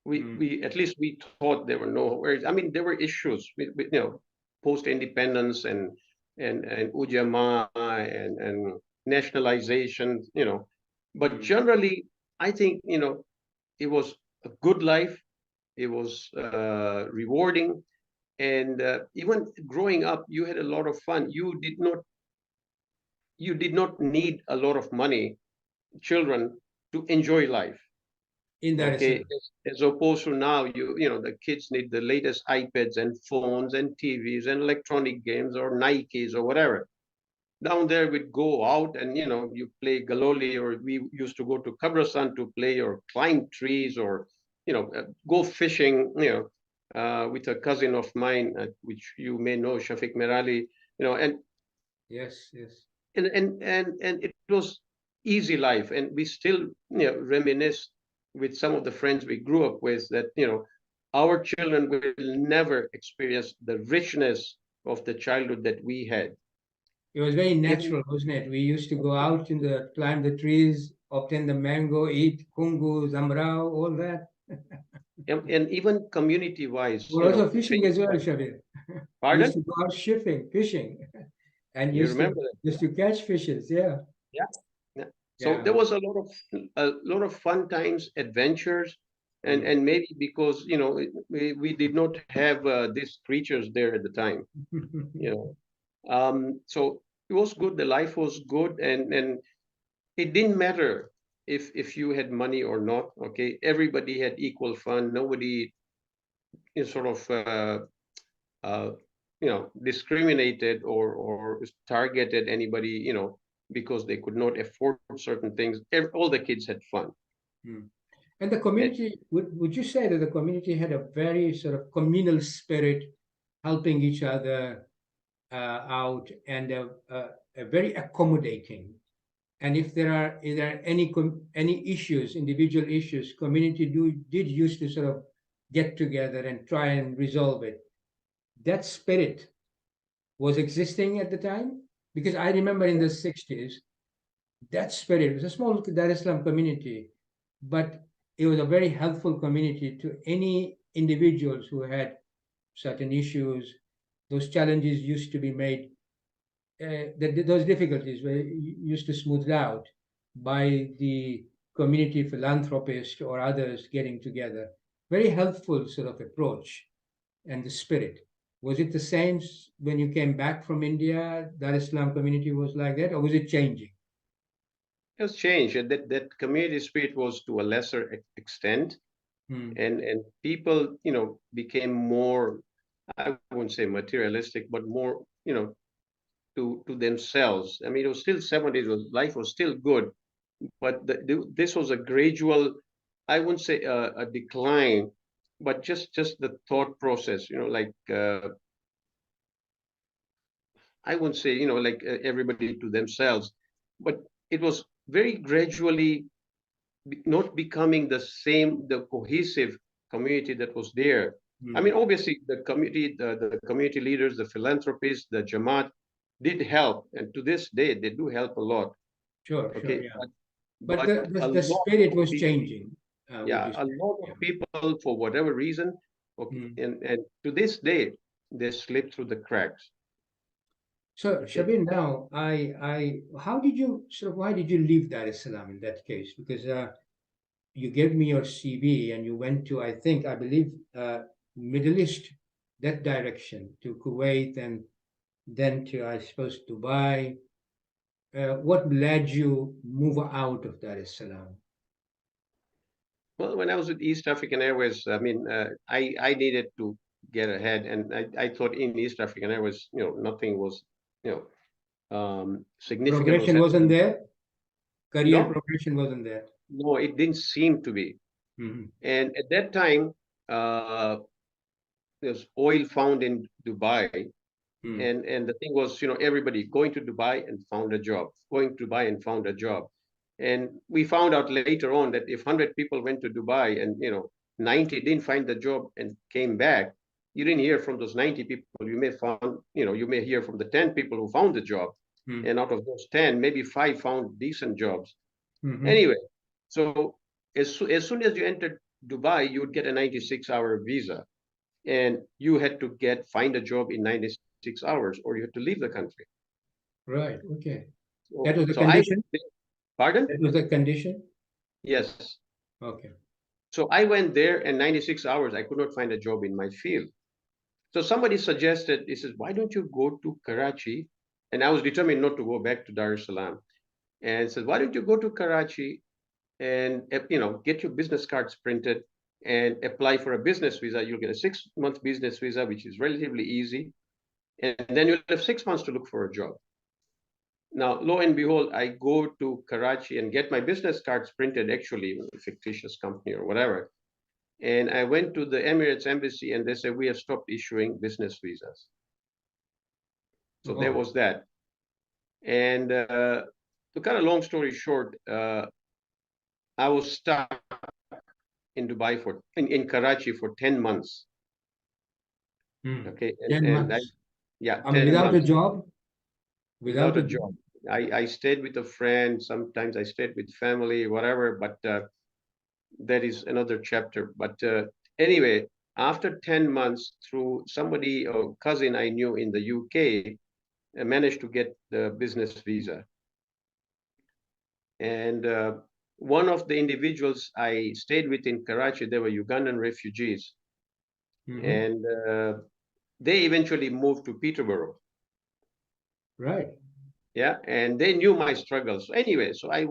We at least we thought there were no worries. I mean, there were issues with post-independence and Ujamaa and nationalization, but generally, I think, it was a good life. It was rewarding. And even growing up, you had a lot of fun. You did not need a lot of money. Children to enjoy life. In Dar es Okay, Salaam. as opposed to now, the kids need the latest iPads and phones and TVs and electronic games or Nikes or whatever. Down there, we'd go out and you play galoli, or we used to go to Kabrasan to play or climb trees, or go fishing. With a cousin of mine, which you may know, Shafiq Merali. And Yes, yes. and it was easy life, and we still reminisce with some of the friends we grew up with that our children will never experience the richness of the childhood that we had. It was very Even, natural, wasn't it? We used to go out climb the trees, obtain the mango, eat kungu, zamrao, all that. and even community wise, We're also fishing as well, Shabir. We used pardon, to go out fishing, and you remember that? used to catch fishes. Yeah, Yeah. Yeah. So yeah. there was a lot of fun times, adventures, and Mm. and maybe because we did not have these creatures there at the time. you know so it was good, the life was good, and it didn't matter if you had money or not. Okay, everybody had equal fun. Nobody is sort of uh, discriminated or targeted anybody because they could not afford certain things. All the kids had fun. Mm. And the And community, would you say that the community had a very sort of communal spirit, helping each other out, and a very accommodating? And if there are any issues, individual issues, community did used to sort of get together and try and resolve it. That spirit was existing at the time, because I remember in the 60s, that spirit, it was a small Dar-es-Salaam community, but it was a very helpful community to any individuals who had certain issues. Those challenges used to be made, those difficulties were used to smoothed out by the community philanthropist or others getting together. Very helpful sort of approach, and the spirit. Was it the same when you came back from India? Dar es Salaam community was like that, or was it changing? it was changed, and that community spirit was to a lesser extent, Hmm. and people became more, I wouldn't say materialistic, but more to themselves. I mean, it was still 70s, life was still good, but this was a gradual, I wouldn't say a decline, but just the thought process, like I wouldn't say, like everybody to themselves, but it was very gradually not becoming the cohesive community that was there. I Hmm. mean, obviously, the community leaders, the philanthropists, the Jamaat did help, and to this day, they do help a lot. Sure, sure, Okay, yeah. But but a the lot spirit of was people, changing, would yeah, you a say? lot Yeah. of people, for whatever reason, okay, Hmm. and to this day, they slip through the cracks. So, Okay. Shabir, now how did you why did you leave Dar es Salaam in that case? Because you gave me your CV and you went to, I believe, Middle East, that direction, to Kuwait, and then to, I suppose, Dubai. What led you move out of Dar es Salaam? Well, when I was with East African Airways, I mean, I needed to get ahead, and I thought in East African Airways, nothing was, significant was Progression wasn't happening. there. Career No, progression wasn't there. no, it didn't seem to be. Mhm. And at that time, uh, there's oil found in Dubai, Mm. and the thing was, everybody going to Dubai and found a job, going to Dubai and found a job. And we found out later on that if 100 people went to Dubai and 90 didn't find the job and came back, you didn't hear from those 90 people. You may hear from the 10 people who found the job, Mm. and out of those 10, maybe 5 found decent jobs. Mhm. Anyway, so as soon as you entered Dubai, you would get a 96-hour visa, and you had to find a job in 96 hours, or you had to leave the country. Right. Okay. That So, was the so I went condition. there. Pardon? That was the condition. Yes. Okay. So I went there, and 96 hours, I could not find a job in my field. So somebody suggested, he says, why don't you go to Karachi? And I was determined not to go back to Dar es Salaam. And said, why don't you go to Karachi and get your business cards printed and apply for a business visa. You'll get a 6-month business visa, which is relatively easy, and then you'll have 6 months to look for a job. Now, lo and behold, I go to Karachi and get my business cards printed, actually, with a fictitious company or whatever. And I went to the Emirates embassy, and they said, we have stopped issuing business visas. So there was that. And to cut a long story short, I was stuck in Dubai in Karachi for 10 months. Okay. 10 months. Yeah. I mean, without a job? Without a job. I stayed with a friend. Sometimes I stayed with family, whatever, but that is another chapter. But anyway, after 10 months, through somebody or cousin I knew in the UK, I managed to get the business visa. And one of the individuals I stayed with in Karachi, they were Ugandan refugees. And they eventually moved to Peterborough. Right. Yeah, and they knew my struggles. So anyway, so I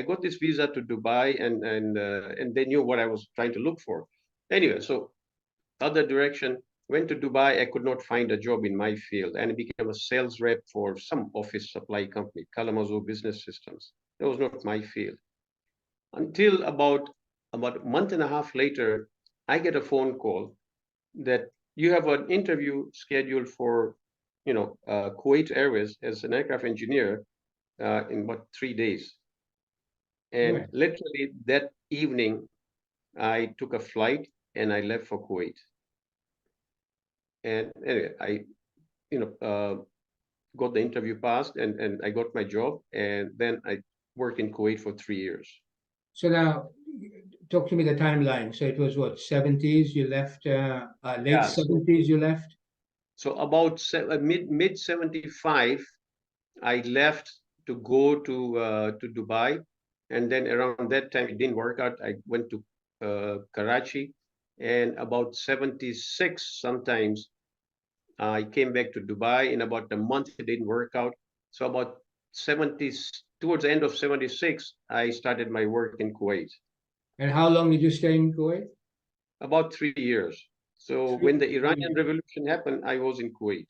got this visa to Dubai, and they knew what I was trying to look for. Anyway, so other direction, went to Dubai. I could not find a job in my field, and I became a sales rep for some office supply company, Kalamazoo Business Systems. That was not my field. Until about a month and a half later, I get a phone call that you have an interview scheduled for Kuwait Airways as an aircraft engineer in about 3 days. And literally that evening, I took a flight and I left for Kuwait. And anyway, I got the interview passed, and I got my job, and then I worked in Kuwait for 3 years. So now, talk to me the timeline. So it was what, 70s you left, late 70s you left? So about mid 75, I left to go to Dubai, and then around that time it didn't work out. I went to Karachi, and about 76 sometimes I came back to Dubai. In about a month it didn't work out. So about 70, towards the end of 76, I started my work in Kuwait. And how long did you stay in Kuwait? About 3 years. So when the Iranian Revolution happened, I was in Kuwait.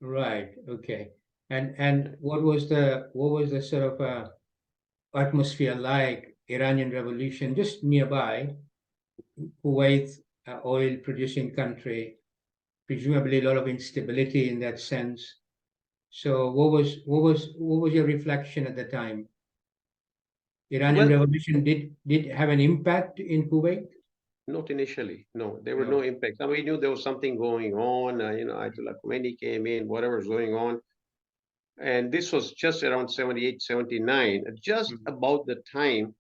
Right. Okay. And what was the sort of atmosphere like? Iranian Revolution just nearby, Kuwait, oil producing country, presumably a lot of instability in that sense. So what was your reflection at the time? Iranian Revolution did have an impact in Kuwait? Not initially, no. There were no impacts. I mean, we knew there was something going on. Ayatollah Khomeini came in, whatever's going on. And this was just around 78, 79, just about the time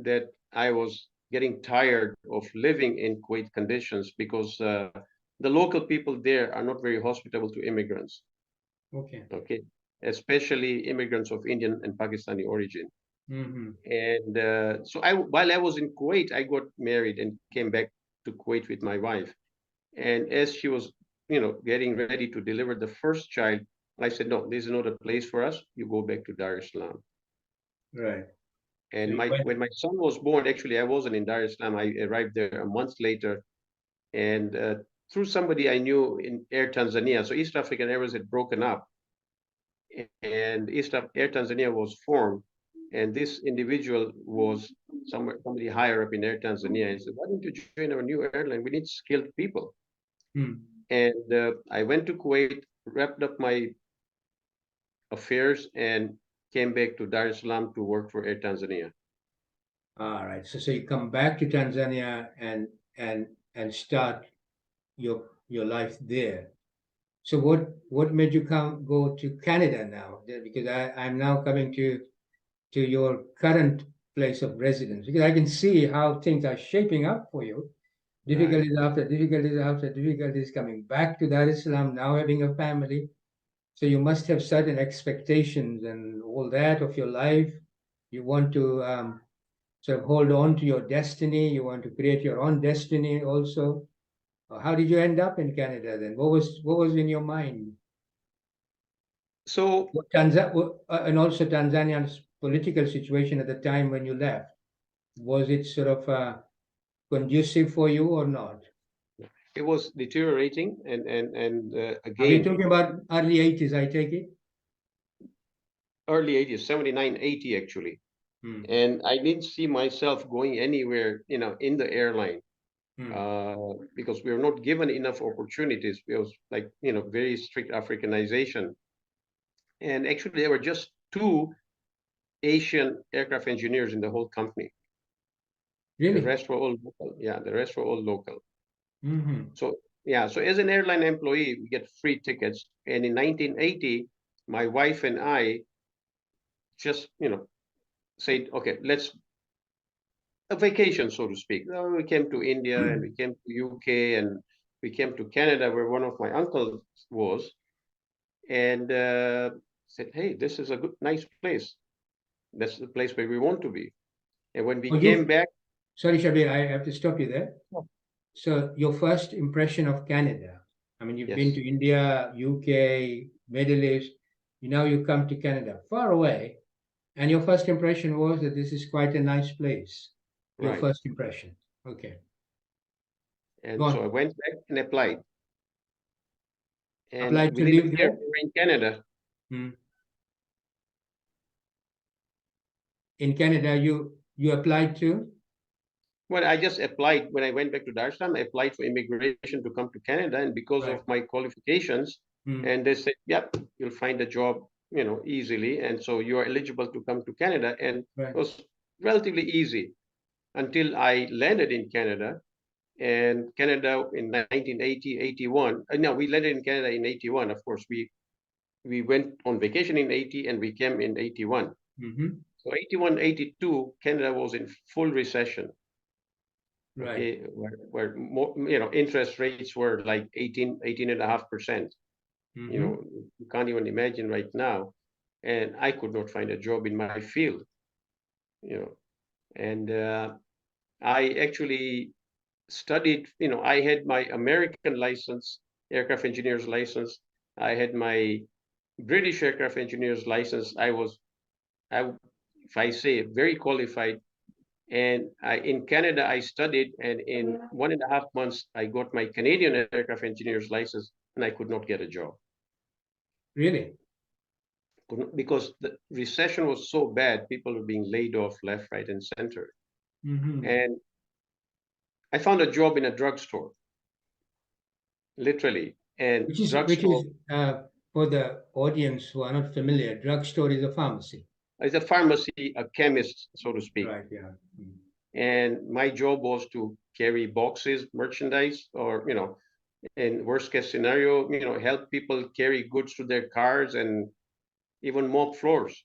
that I was getting tired of living in Kuwait conditions, because the local people there are not very hospitable to immigrants. Okay. Especially immigrants of Indian and Pakistani origin. And so while I was in Kuwait, I got married and came back to Kuwait with my wife. And as she was, getting ready to deliver the first child, I said, no, this is not a place for us. You go back to Dar-es-Salaam. Right. And when my son was born, actually, I wasn't in Dar-es-Salaam. I arrived there a month later. And through somebody I knew in Air Tanzania, so East African Airways had broken up. And Air Tanzania was formed. And this individual was somebody higher up in Air Tanzania, and said, why don't you join our new airline? We need skilled people. And I went to Kuwait, wrapped up my affairs, and came back to Dar-es-Salaam to work for Air Tanzania. All right. So you come back to Tanzania and start your life there. So what made you go to Canada now? Because I'm now coming to your current place of residence, because I can see how things are shaping up for you. Difficulties after difficulties after difficulties, coming back to Dar-es-Salaam, now having a family. So you must have certain expectations and all that of your life. You want to sort of hold on to your destiny. You want to create your own destiny also. How did you end up in Canada then? What was in your mind? So and also Tanzania's political situation at the time when you left. Was it sort of conducive for you or not? It was deteriorating, and Are we again, talking about early 80s, I take it? early 80s, 79, 80 actually. Hmm. And I didn't see myself going anywhere, in the airline, because we were not given enough opportunities. It was like, very strict Africanization. And actually, there were just two Asian aircraft engineers in the whole company. The Really? rest were all local. Yeah, the rest were all local. Mm-hmm. So, yeah, so as an airline employee, we get free tickets. And in 1980, my wife and I just, said, okay, let's a vacation, so to speak. We came to India and we came to UK and we came to Canada, where one of my uncles was, and said, "Hey, this is a good, nice place. That's the place where we want to be." And when we Oh, came back, sorry, Shabbir, I have to stop you there. Oh. So your first impression of Canada, I mean, you've been yes, to India, UK, Middle East, now you come to Canada, far away, and your first impression was that this is quite a nice place. Your right. first impression. Okay. Go And so on. I went back and applied. And Applied to within a live year, there? we were in Canada. Hmm. In Canada, you applied to? Well, I just applied when I went back to Dar-es-Salaam. I applied for immigration to come to Canada, and because Right. of my qualifications, Hmm. and they said, "Yep, you'll find a job, easily, and so you are eligible to come to Canada." And Right. it was relatively easy until I landed in Canada. And Canada in 1980, 81. No, we landed in Canada in 81. Of course, we went on vacation in 80 and we came in 81. Mm-hmm. So 81, 82, Canada was in full recession. Right. Okay, where more, interest rates were like 18.5%. Mm-hmm. You can't even imagine right now. And I could not find a job in my field, and I actually studied, I had my American license, aircraft engineer's license. I had my British aircraft engineer's license. If I say, very qualified. And in Canada, I studied, and in 1.5 months, I got my Canadian aircraft engineer's license, and I could not get a job. Really? Because the recession was so bad, people were being laid off left, right, and center. Mm-hmm. And I found a job in a drugstore, literally. And Which is drugstore for the audience who are not familiar, drugstore is a pharmacy. is a pharmacy, a chemist, so to speak. Right. Yeah. Mm. And my job was to carry boxes, merchandise, or, in worst case scenario, help people carry goods to their cars and even mop floors.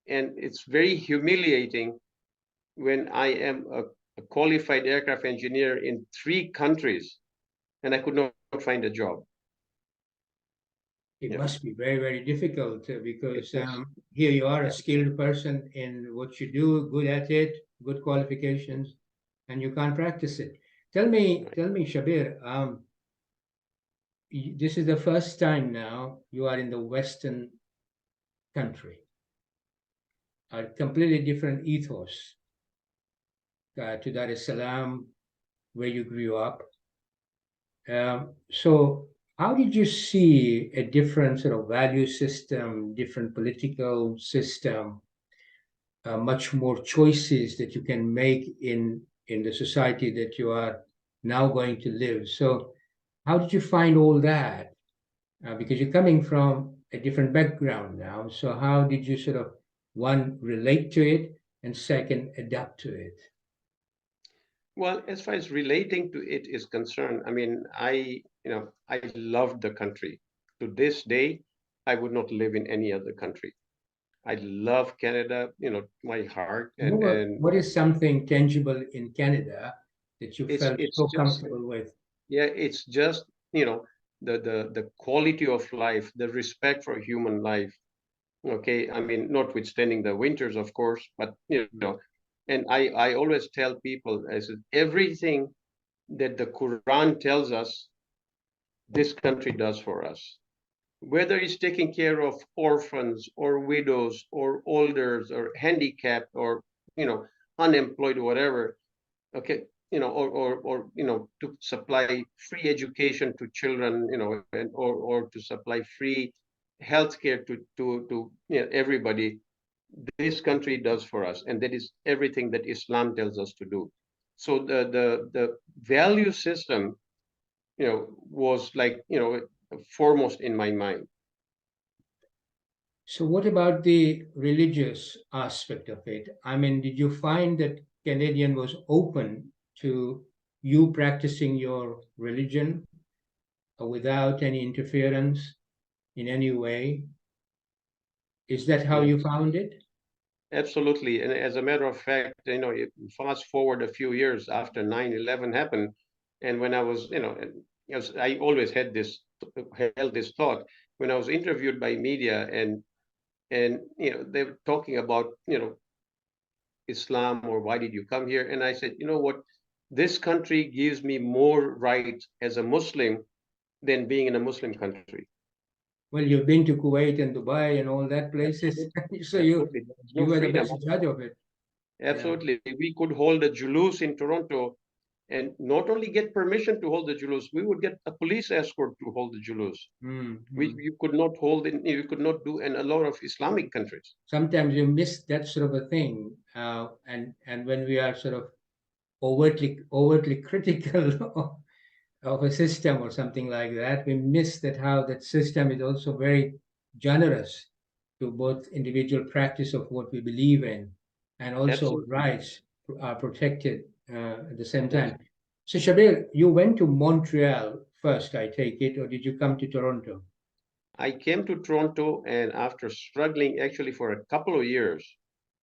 And it's very humiliating when I am a qualified aircraft engineer in 3 countries and I could not find a job. It Yeah. must be very, very difficult because It was- here you are, a yeah. skilled person in what you do, good at it, good qualifications, and you can't practice it. Tell me, Shabbir, this is the first time now you are in the Western country, a completely different ethos to Dar-es-Salaam, where you grew up. So how did you see a different sort of value system, different political system, much more choices that you can make in the society that you are now going to live? So how did you find all that? Because you're coming from a different background now. So how did you sort of, one, relate to it, and second, adapt to it? Well, as far as relating to it is concerned, I mean, I loved the country. To this day, I would not live in any other country. I love Canada, my heart, and What is something tangible in Canada that you felt it's so just, comfortable with? yeah, it's just, the quality of life, the respect for human life. Okay, I mean, notwithstanding the winters, of course, but and I always tell people, I said, everything that the Quran tells us, this country does for us. Whether it's taking care of orphans or widows or elders or handicapped or unemployed, whatever, okay, or to supply free education to children, or to supply free healthcare to everybody. This country does for us, and that is everything that Islam tells us to do. So the value system, was like, foremost in my mind. So, what about the religious aspect of it? I mean, did you find that Canadian was open to you practicing your religion without any interference in any way? Is that how Yeah. you found it? Absolutely. And as a matter of fact, fast forward a few years after 9/11 happened, and when I was, I always held this thought when I was interviewed by media, and they were talking about, Islam, or why did you come here? And I said, you know what? This country gives me more rights as a Muslim than being in a Muslim country. Well, you've been to Kuwait and Dubai and all that places, so Absolutely. There's you no were the freedom. best judge of it. Absolutely. We could hold a julus in Toronto, and not only get permission to hold the julus, we would get a police escort to hold the julus, which Mm-hmm. you could not hold you could not do in a lot of Islamic countries. Sometimes you miss that sort of a thing, and when we are sort of overtly critical of a system or something like that, we miss that how that system is also very generous to both individual practice of what we believe in, and also Absolutely. rights are protected at the same Yes. time. So, Shabbir, you went to Montreal first, I take it, or did you come to Toronto? I came to Toronto, and after struggling actually for a couple of years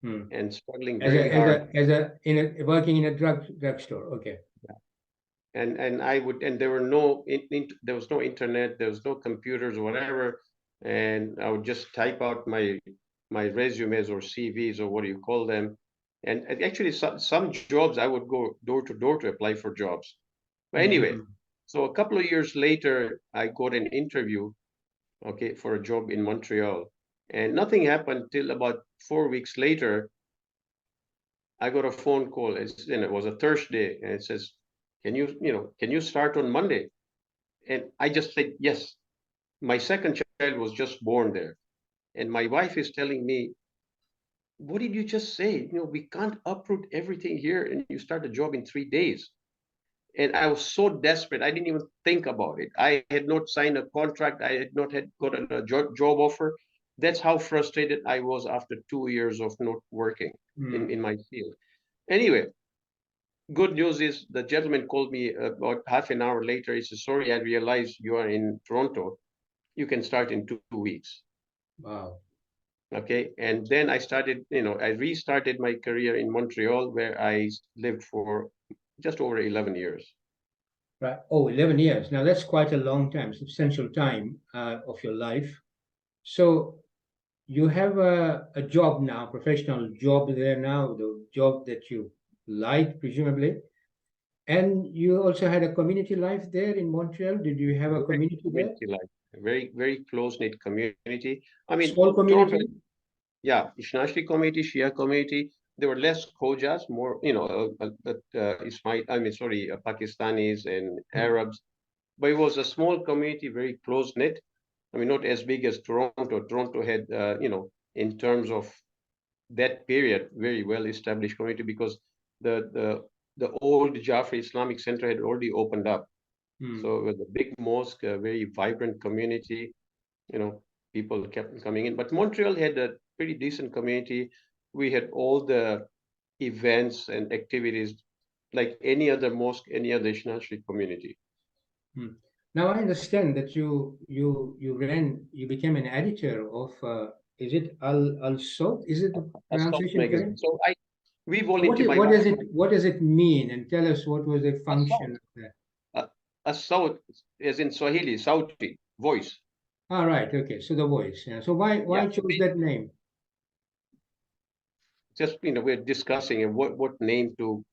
Hmm. and struggling As a very as hard, a as a in a working in a drugstore. Okay. and I would, and there were no there was no internet, there was no computers or whatever, and I would just type out my resumes or CVs, or what do you call them, and actually some jobs I would go door to door to apply for jobs. But anyway, Mhm. so a couple of years later, I got an interview, okay, for a job in Montreal, and nothing happened till about 4 weeks later. I got a phone call. It was a Thursday, and it says, can you start on Monday?" And I just said yes. My second child was just born there, and my wife is telling me, "What did you just say? We can't uproot everything here and you start a job in 3 days." And I was so desperate, I didn't even think about it. I had not signed a contract. I had not had gotten a job offer. That's how frustrated I was after 2 years of not working in my field. Anyway, good news is the gentleman called me about half an hour later. He said, "Sorry, I realized you are in Toronto. You can start in 2 weeks." Wow. Okay. And then I restarted my career in Montreal, where I lived for just over 11 years. Right. Oh, 11 years. Now that's quite a long time, substantial time of your life. So you have a job now, professional job there now, the job that you like, presumably. And you also had a community life there in Montreal. Did you have a Correct. community there? Community life, a very, very close-knit community. I mean, Small Toronto, community? yeah, Ishnashri community, Shia community. There were less Khojas, more, Pakistanis and Hmm. Arabs. But it was a small community, very close-knit. I mean, not as big as Toronto. Toronto had, in terms of that period, very well-established community, because the old Jaffa Islamic Center had already opened up. Hmm. So it was a big mosque, a very vibrant community. You know, people kept coming in. But Montreal had a pretty decent community. We had all the events and activities like any other mosque, any other Ishnashri community. Hmm. Now I understand that you became an editor of is it Al Sawt? Is it the A South pronunciation magazine. correct? So we So volunteer. what does it mean? And tell us what was the A South, function of that. a South, as in Swahili, Sauti, voice. Ah, right. Okay. So the voice. Yeah. So Yeah. why choose that name? Just we're discussing what name to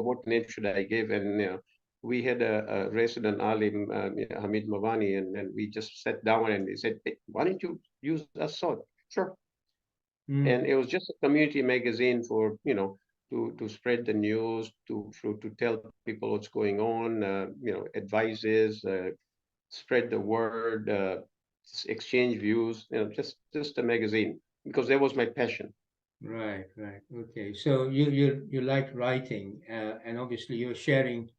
what name should I give, and we had a resident alim, Hamid Mawani, and we just sat down and he said, "Hey, why don't you use a sword?" Sure. Hmm. And it was just a community magazine for to spread the news, to tell people what's going on, advices, spread the word, exchange views, just a magazine, because that was my passion. Right, right. Okay. So you like writing, and obviously you're sharing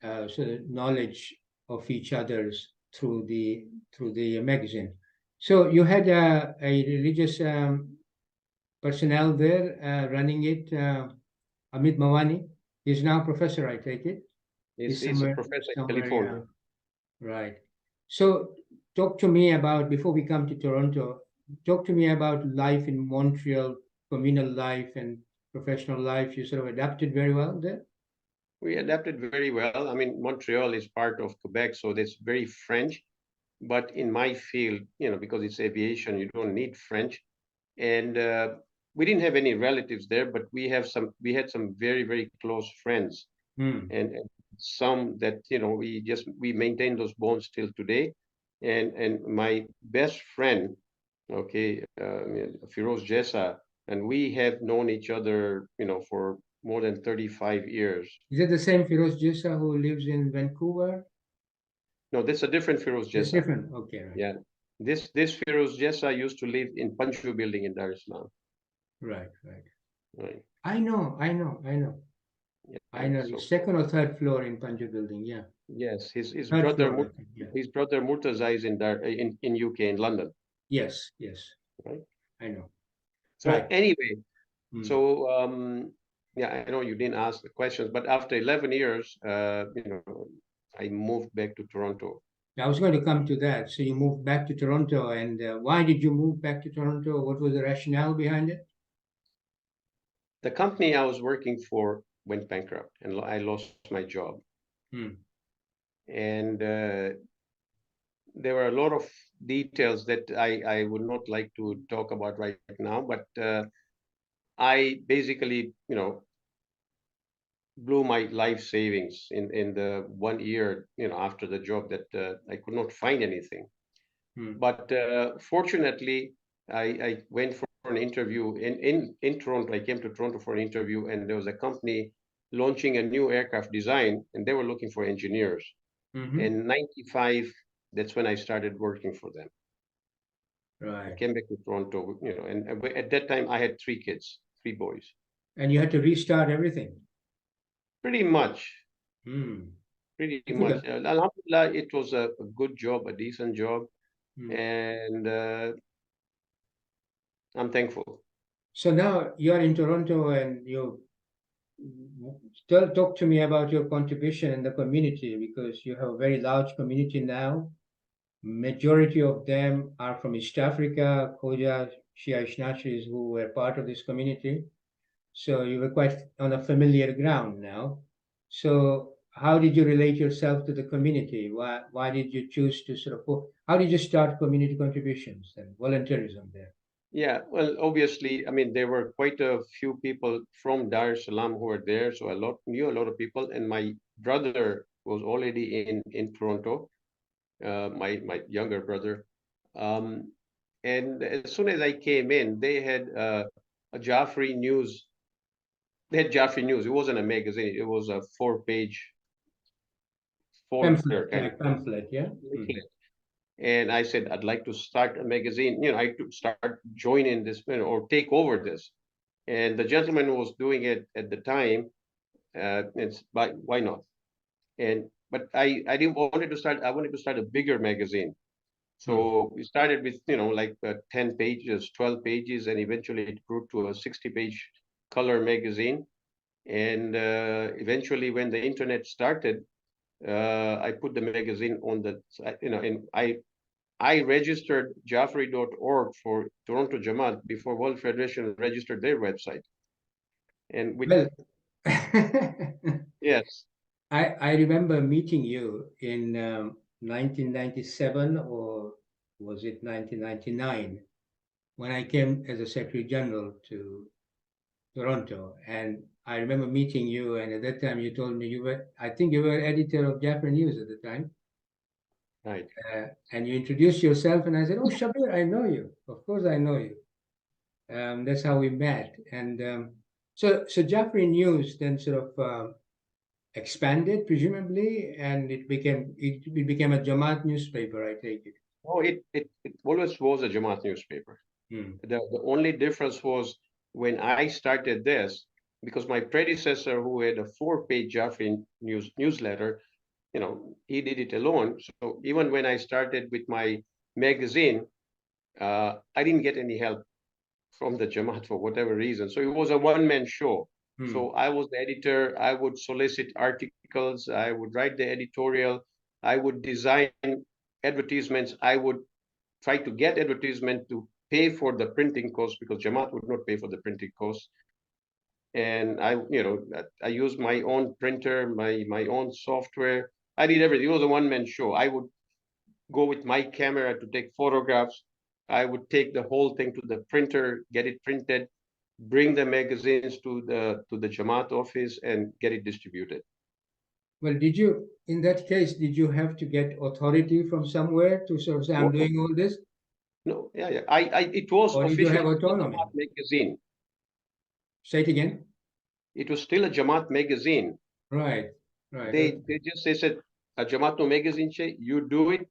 sort of knowledge of each other's through the magazine. So you had a religious personnel there running it, Amit Mawani. He's now professor, I take it. He's a Somewhere, professor in somewhere, California. right. So talk to me about, before we come to Toronto, talk to me about life in Montreal, communal life and professional life. You sort of adapted very well there? We adapted very well. I mean, Montreal is part of Quebec, so that's very French. But in my field, because it's aviation, you don't need French. And we didn't have any relatives there, but we had some very, very close friends. And some that, we maintain those bonds till today. And my best friend, okay, Firoz Jessa, and we have known each other, for more than 35 years. Is it the same Firoz Jissa who lives in Vancouver? No, that's a different Firoz It's Jessa. different. Okay, right. Yeah. This Firoz Jessa used to live in Panju building in Dar-es-Salaam. Right, right. Right. I know. Yeah, I know. so, Second or third floor in Panju building, yeah. yes, his Third brother floor, I think, yeah. his brother Murtaza is in UK, in London. Yes. Right. I know. So Right. anyway, Hmm. so yeah, I know you didn't ask the questions, but after 11 years, I moved back to Toronto. I was going to come to that. So you moved back to Toronto, and why did you move back to Toronto? What was the rationale behind it? The company I was working for went bankrupt, and I lost my job. And there were a lot of details that I would not like to talk about right now, but I basically, blew my life savings in the 1 year, after the job, that I could not find anything. But fortunately, I went for an interview in Toronto. I came to Toronto for an interview, and there was a company launching a new aircraft design, and they were looking for engineers. In 95, that's when I started working for them. Right. I came back to Toronto, and at that time I had 3 kids, 3 boys. And you had to restart everything. Pretty much. Pretty much. Alhamdulillah, it was a good job, a decent job, and I'm thankful. So now you're in Toronto, and you talk to me about your contribution in the community, because you have a very large community now. Majority of them are from East Africa, Khoja, Shia Ishnashis, who were part of this community. So you were quite on a familiar ground now. So how did you relate yourself to the community? Why did you choose to how did you start community contributions and volunteerism there? Yeah, well, obviously, I mean, there were quite a few people from Dar-es-Salaam who were there, so knew a lot of people, and my brother was already in Toronto, my younger brother. And as soon as I came in, they had a Jaffrey News. They had Jaffrey News. It wasn't a magazine. It was a 4-page folder kind of pamphlet, yeah. And I said, I'd like to start a magazine. I could start joining this, or take over this. And the gentleman who was doing it at the time, why not? But I wanted to start a bigger magazine. So we started with, like 10 pages, 12 pages, and eventually it grew to a 60-page color magazine. And eventually, when the internet started, I put the magazine on the, and I registered Jaffrey.org for Toronto Jamaat before World Federation registered their website. And yes. I remember meeting you in 1997, or was it 1999, when I came as a Secretary General to Toronto. And I remember meeting you, and at that time you told me I think you were editor of Japan News at the time. Right. And you introduced yourself, and I said, "Oh, Shabbir, I know you. Of course I know you." That's how we met. And So Jaffrey News then sort of expanded, presumably, and it became a Jamaat newspaper, I take it. Oh, it always was a Jamaat newspaper. The only difference was when I started this, because my predecessor, who had a 4-page Jaffrey newsletter, he did it alone. So even when I started with my magazine, I didn't get any help from the Jamaat for whatever reason. So it was a one-man show. So I was the editor. I would solicit articles. I would write the editorial. I would design advertisements. I would try to get advertisement to pay for the printing costs because Jamaat would not pay for the printing costs. And I used my own printer, my own software. I did everything. It was a one-man show. I would go with my camera to take photographs. I would take the whole thing to the printer, get it printed, bring the magazines to the Jamaat office, and get it distributed. Well, in that case, did you have to get authority from somewhere to sort of say, I'm doing all this? No, yeah. It was Or did you officially have a autonomy? Jamaat magazine. Say it again. It was still a Jamaat magazine. Right. They said a Jamaat no magazine, you do it,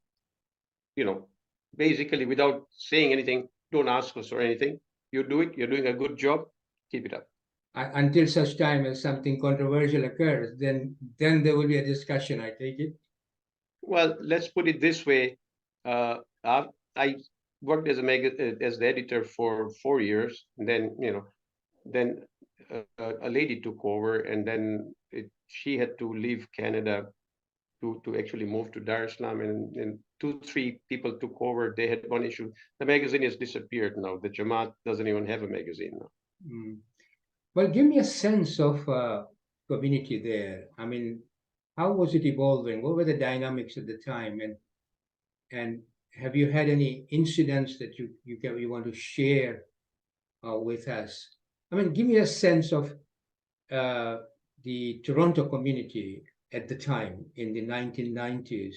basically without saying anything. Don't ask us or anything. You do it. You're doing a good job. Keep it up. Until such time as something controversial occurs, then there will be a discussion, I take it. Well, let's put it this way. I worked as as the editor for 4 years, and then a lady took over, and then she had to leave Canada to actually move to Dar-es-Salaam, and 2-3 people took over. They had one issue. The magazine has disappeared now. The Jamaat doesn't even have a magazine now. Well, give me a sense of community there. I mean, how was it evolving? What were the dynamics at the time? And have you had any incidents that you want to share with us? I mean, give me a sense of the Toronto community at the time in the 1990s.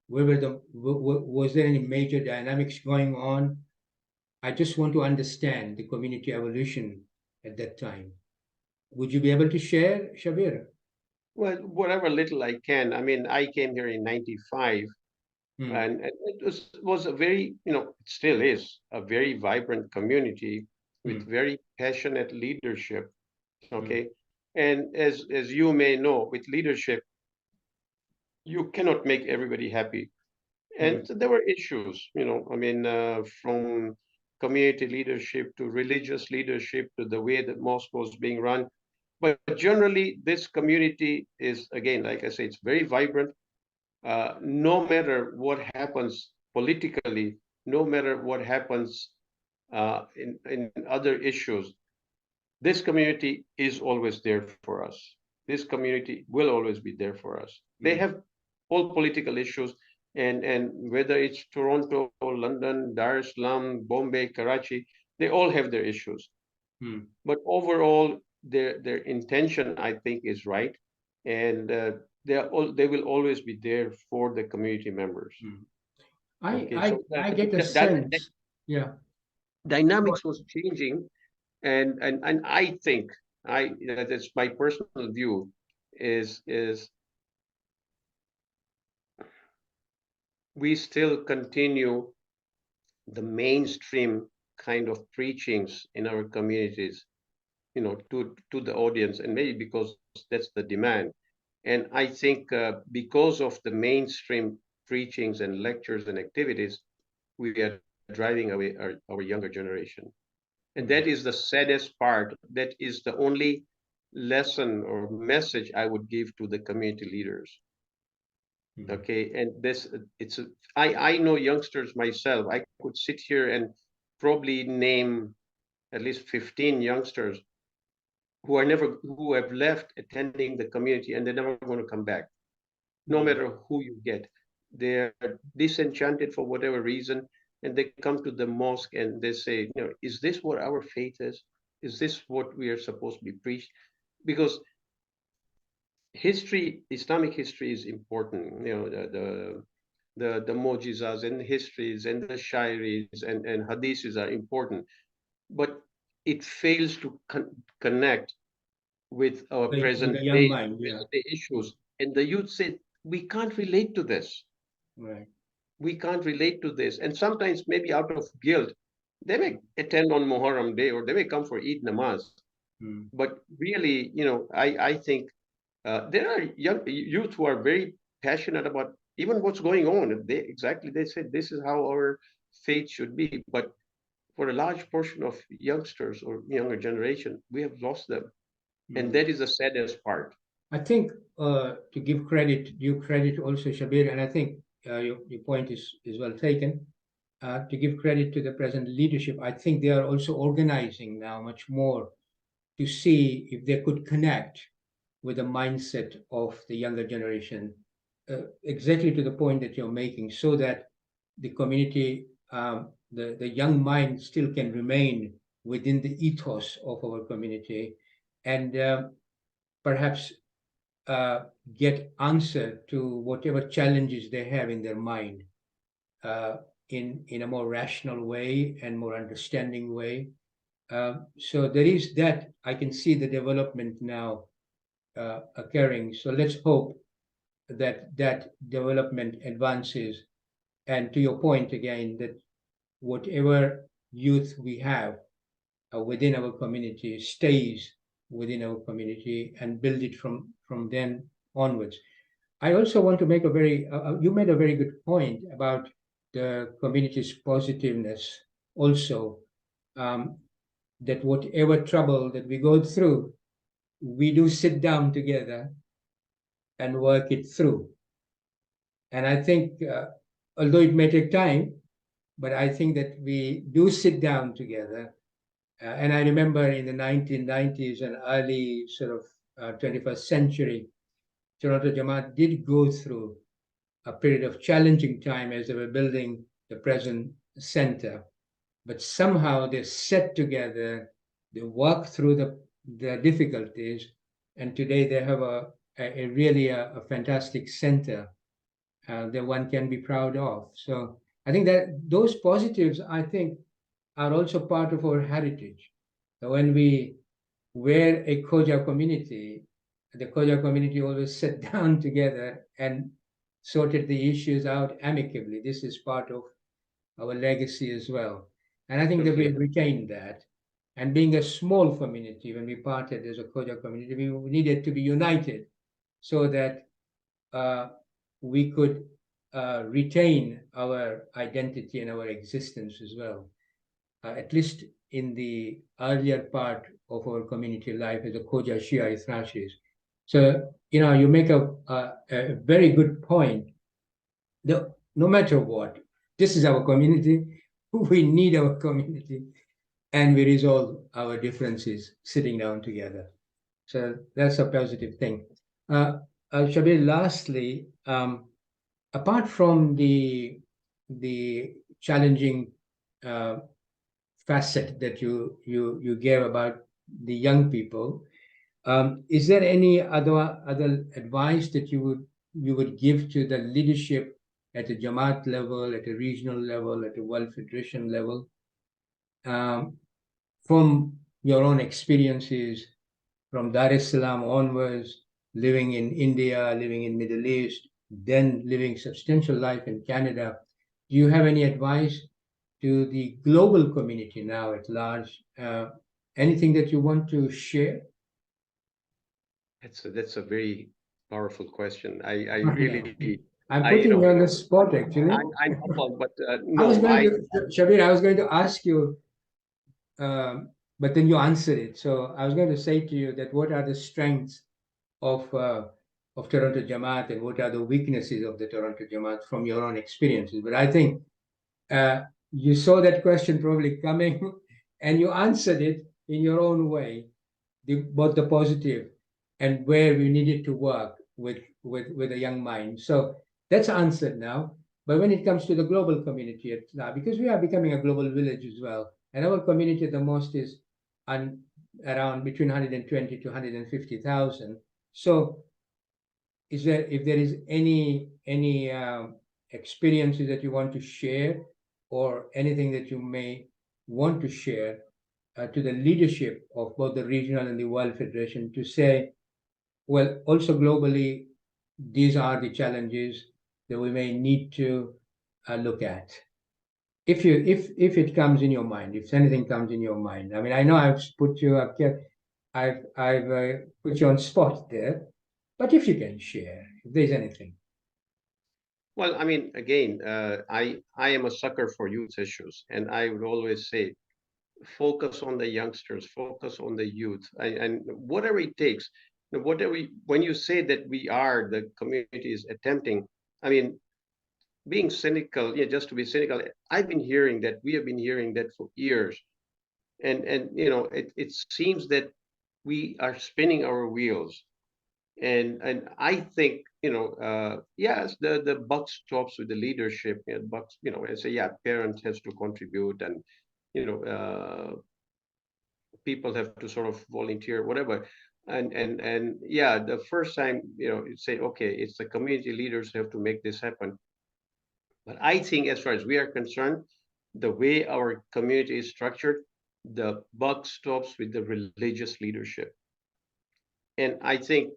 Was there any major dynamics going on? I just want to understand the community evolution at that time. Would you be able to share, Shabbir? Well, whatever little I can. I mean, I came here in '95, and it was a very, it still is a very vibrant community with very passionate leadership. Okay, and as you may know, with leadership, you cannot make everybody happy, and there were issues. I mean, from community leadership to religious leadership to the way that mosque was being run. But generally, this community is, again, like I say, it's very vibrant. No matter what happens politically, no matter what happens in other issues, this community is always there for us. This community will always be there for us. They have all political issues, and whether it's Toronto, London, Dar-es-Salaam, Bombay, Karachi, they all have their issues. But overall, their intention, I think, is right, and they will always be there for the community members. I get a sense. Yeah. Dynamics was changing, and I think that's my personal view is we still continue the mainstream kind of preachings in our communities, to the audience, and maybe because that's the demand. And I think because of the mainstream preachings and lectures and activities, we are driving away our younger generation. And that is the saddest part. That is the only lesson or message I would give to the community leaders. Okay, and I know youngsters myself. I could sit here and probably name at least 15 youngsters who have left attending the community, and they're never going to come back, no matter who you get. They're disenchanted for whatever reason, and they come to the mosque and they say, is this what our faith is? Is this what we are supposed to be preached? Because Islamic history is important. The mojizas and the histories and the shairis and hadiths are important, but it fails to connect with our With present the young day, mind, yeah. present day issues. And the youth said, we can't relate to this. Right. We can't relate to this. And sometimes maybe out of guilt, they may attend on Muharram Day or they may come for Eid Namaz. Mm. But really, I think there are young youth who are very passionate about even what's going on. They said this is how our faith should be. But for a large portion of youngsters or younger generation, we have lost them. And that is the saddest part. I think to give due credit also, Shabbir, and I think your point is well taken. To give credit to the present leadership, I think they are also organizing now much more to see if they could connect with the mindset of the younger generation, exactly to the point that you're making, so that the community, the young mind still can remain within the ethos of our community, and perhaps get answer to whatever challenges they have in their mind, in a more rational way and more understanding way. So there is that. I can see the development now occurring. So let's hope that that development advances. And to your point again, that whatever youth we have within our community stays within our community and build it from then onwards. I also want to make you made a very good point about the community's positiveness also, that whatever trouble that we go through, we do sit down together and work it through. And I think, although it may take time, but I think that we do sit down together. And I remember in the 1990s and early sort of 21st century, Toronto Jamaat did go through a period of challenging time as they were building the present center. But somehow they sat together, they worked through the difficulties, and today they have a really fantastic center that one can be proud of. So I think that those positives, I think, are also part of our heritage. So when we were a Khoja community, the Khoja community always sat down together and sorted the issues out amicably. This is part of our legacy as well. And I think that we've retained that. And being a small community, when we parted as a Khoja community, we needed to be united so that we could retain our identity and our existence as well, at least in the earlier part of our community life as a Khoja Shia Thrashis. So, you make a very good point. No matter what, this is our community. We need our community, and we resolve our differences sitting down together. So that's a positive thing. Shabbir, lastly, apart from the challenging facet that you gave about the young people, is there any other advice that you would give to the leadership at the Jamaat level, at a regional level, at a World Federation level, from your own experiences from Dar-es-Salaam onwards, living in India, living in Middle East, then living substantial life in Canada? Do you have any advice to the global community now at large? Anything that you want to share? That's a very powerful question. I really I'm putting you on the spot, actually. I'm humbled, but Shabbir, I was going to ask you, but then you answered it. So I was going to say to you that what are the strengths of Toronto Jamaat and what are the weaknesses of the Toronto Jamaat from your own experiences? But I think you saw that question probably coming, and you answered it in your own way, both the positive and where we needed to work with a young mind. So that's answered now. But when it comes to the global community now, because we are becoming a global village as well, and our community the most is around between 120 to 150,000. So if there is any experiences that you want to share or anything that you may want to share to the leadership of both the regional and the World Federation to say, well, also globally, these are the challenges that we may need to look at. If it comes in your mind, if anything comes in your mind, I mean, I know I've put you up here, I've put you on spot there, but if you can share, if there's anything. Well, I mean, again, I am a sucker for youth issues, and I would always say, focus on the youngsters, focus on the youth, and whatever it takes. When you say that the community is attempting, I mean, being cynical, yeah, just to be cynical, we have been hearing that for years, and it seems that we are spinning our wheels, and I think yes, the buck stops with the leadership, but I say, yeah, parents has to contribute, and people have to sort of volunteer, whatever. And yeah, the first time, you say, okay, it's the community leaders who have to make this happen. But I think as far as we are concerned, the way our community is structured, the buck stops with the religious leadership. And I think,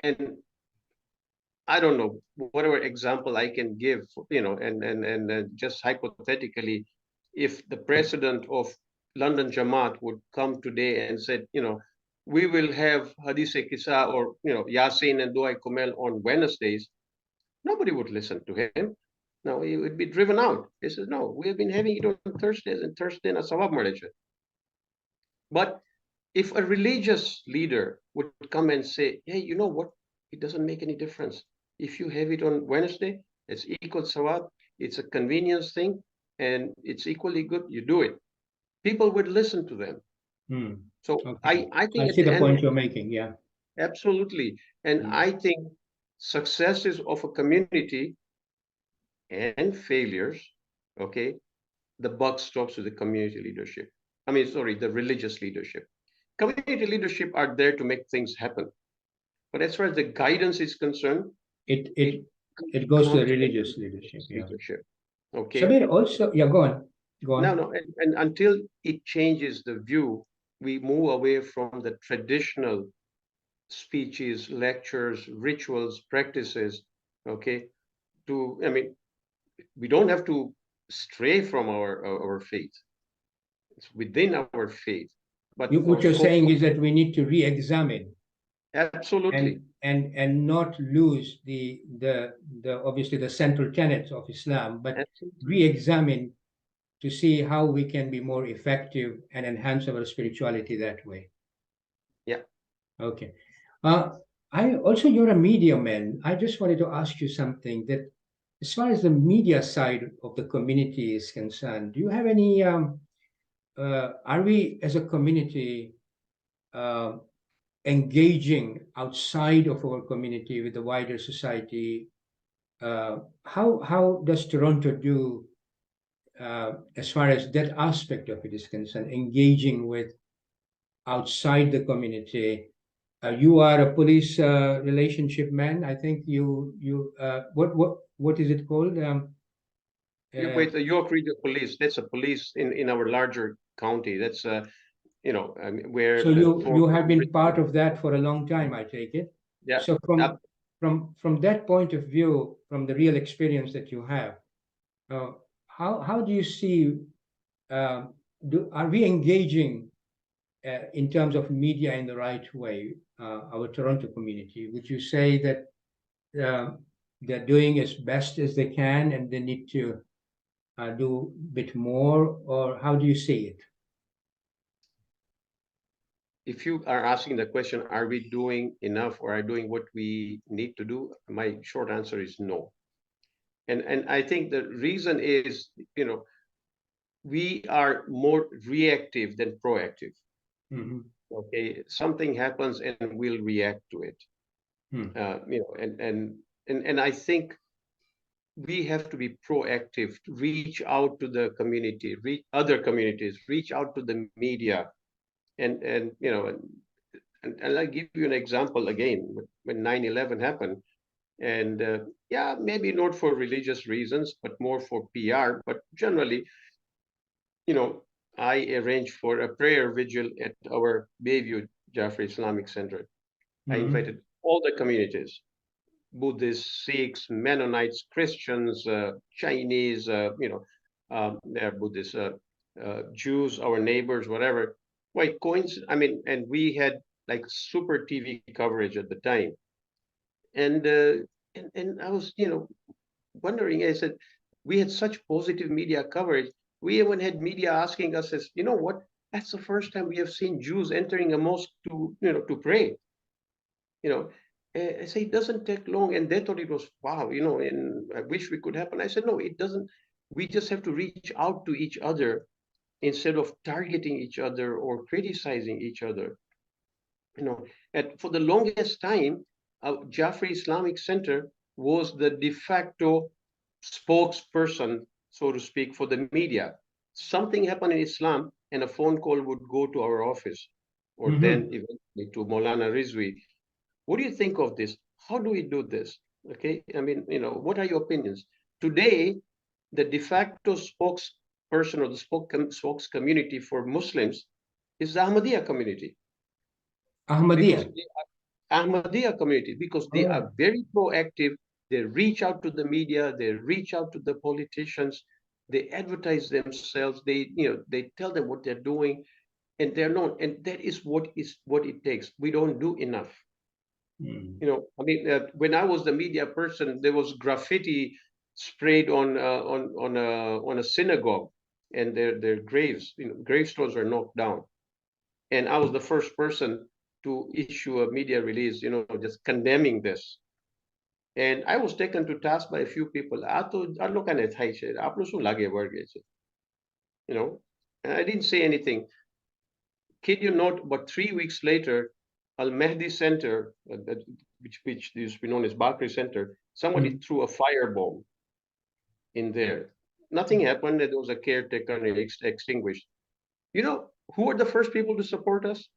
and I don't know, whatever example I can give, and just hypothetically, if the president of London Jamaat would come today and said, we will have Hadith Kisa or, Yasin and Dua Kumel on Wednesdays, nobody would listen to him. No, he would be driven out. He says, no, we have been having it on Thursdays, and Thursday na sawab marriage. But if a religious leader would come and say, hey, you know what? It doesn't make any difference. If you have it on Wednesday, it's equal sawab. It's a convenience thing, and it's equally good. You do it. People would listen to them. So okay. I think I see the point you're making. Yeah, absolutely. And I think successes of a community and failures, okay, the buck stops with the community leadership. I mean, sorry, the religious leadership. Community leadership are there to make things happen. But as far as the guidance is concerned, it goes to the religious leadership. Yeah. Okay. Shabbir, also, yeah, go on. No, and until it changes the view, we move away from the traditional speeches, lectures, rituals, practices, okay, I mean, we don't have to stray from our faith. It's within our faith. But what you're saying is that we need to re-examine. Absolutely. And not lose the obviously the central tenets of Islam, but re-examine to see how we can be more effective and enhance our spirituality that way. Yeah. Okay. You're a media man. I just wanted to ask you something, that as far as the media side of the community is concerned, do you have any, are we as a community engaging outside of our community with the wider society? How does Toronto do as far as that aspect of it is concerned, engaging with outside the community? You are a police relationship man. I think you what is it called? Wait, the York Region Police. That's a police in our larger county. That's where. So you have been part of that for a long time, I take it. Yeah. So from that point of view, from the real experience that you have, how do you see? Are we engaging in terms of media in the right way? Our Toronto community, would you say that they're doing as best as they can, and they need to do a bit more, or how do you see it? If you are asking the question, are we doing enough, or are doing what we need to do? My short answer is no. And I think the reason is, we are more reactive than proactive. Mm-hmm. Okay, something happens and we'll react to it. And I think we have to be proactive, to reach out to the community, reach other communities, reach out to the media, and I'll give you an example again. When 9/11 happened, and yeah, maybe not for religious reasons, but more for PR, but generally, I arranged for a prayer vigil at our Bayview Jafri Islamic Center. I invited all the communities, Buddhists, Sikhs, Mennonites, Christians, Chinese, they're Buddhists, Jews, our neighbors, whatever. Why and we had like super TV coverage at the time. And I was, wondering, I said, we had such positive media coverage. We even had media asking us, as, you know what, that's the first time we have seen Jews entering a mosque to pray. I say it doesn't take long, and they thought it was wow, and I wish we could happen. I said, no, it doesn't. We just have to reach out to each other instead of targeting each other or criticizing each other. And for the longest time, Jafri Islamic Center was the de facto spokesperson, so to speak, for the media. Something happened in Islam, and a phone call would go to our office, or then eventually to Maulana Rizvi. What do you think of this? How do we do this? Okay, what are your opinions? Today, the de facto spokesperson or the spokes community for Muslims is the Ahmadiyya community. Ahmadiyya community, because they are very proactive. They reach out to the media, they reach out to the politicians, they advertise themselves, they tell them what they're doing, and they're known. And that is what it takes. We don't do enough. When I was the media person, there was graffiti sprayed on a synagogue, and their graves, gravestones are knocked down. And I was the first person to issue a media release, just condemning this. And I was taken to task by a few people. And I didn't say anything. Kid you not, but 3 weeks later, Al-Mahdi Center, which used to be known as Bakri Center, somebody threw a firebomb in there. Nothing happened. There was a caretaker and it extinguished. Who are the first people to support us?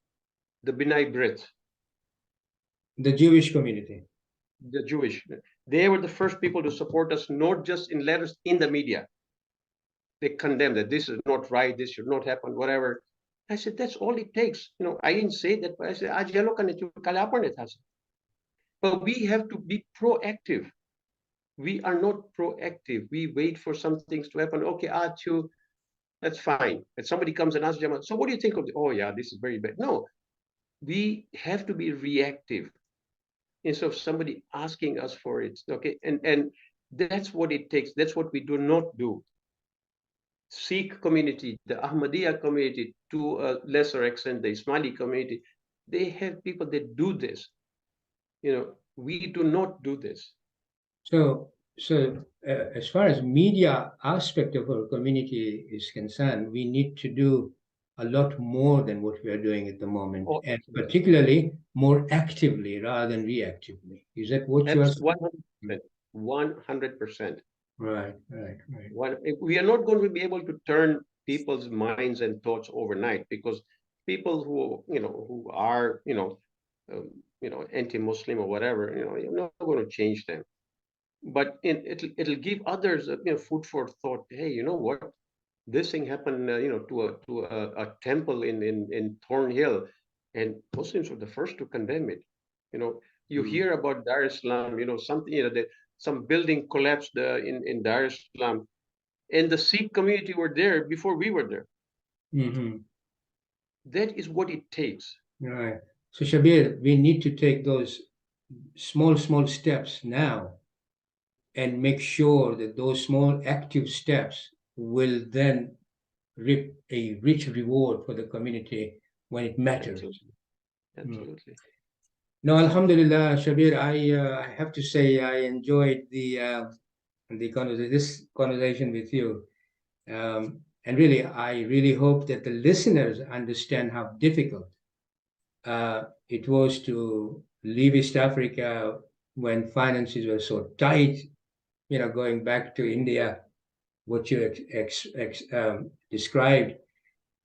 The B'nai B'rith. The Jewish community. The Jewish. They were the first people to support us, not just in letters, in the media. They condemned that this is not right, this should not happen, whatever. I said, that's all it takes. I didn't say that, but I said, but we have to be proactive. We are not proactive. We wait for some things to happen. Okay, that's fine. And somebody comes and asks Jamal, so what do you think of oh yeah, this is very bad. No, we have to be reactive instead of somebody asking us for it. Okay, and that's what it takes. That's what we do not do. Sikh community, the Ahmadiyya community, to a lesser extent, the Ismaili community, they have people that do this. We do not do this. So as far as media aspect of our community is concerned, we need to do a lot more than what we are doing at the moment, and particularly more actively rather than reactively. Is that what you are saying? 100%. Right. We are not going to be able to turn people's minds and thoughts overnight, because people who are anti-Muslim or whatever, you're not going to change them. But it'll give others food for thought. Hey, you know what? This thing happened, to a temple in Thornhill, and Muslims were the first to condemn it. You hear about Dar-es-Salaam, something, some building collapsed in Dar-es-Salaam, and the Sikh community were there before we were there. That is what it takes. Right. So Shabbir, we need to take those small steps now and make sure that those small active steps will then reap a rich reward for the community when it matters. Absolutely. No, Alhamdulillah, Shabbir, I have to say I enjoyed this conversation with you. And really, I really hope that the listeners understand how difficult it was to leave East Africa when finances were so tight, going back to India, what you described.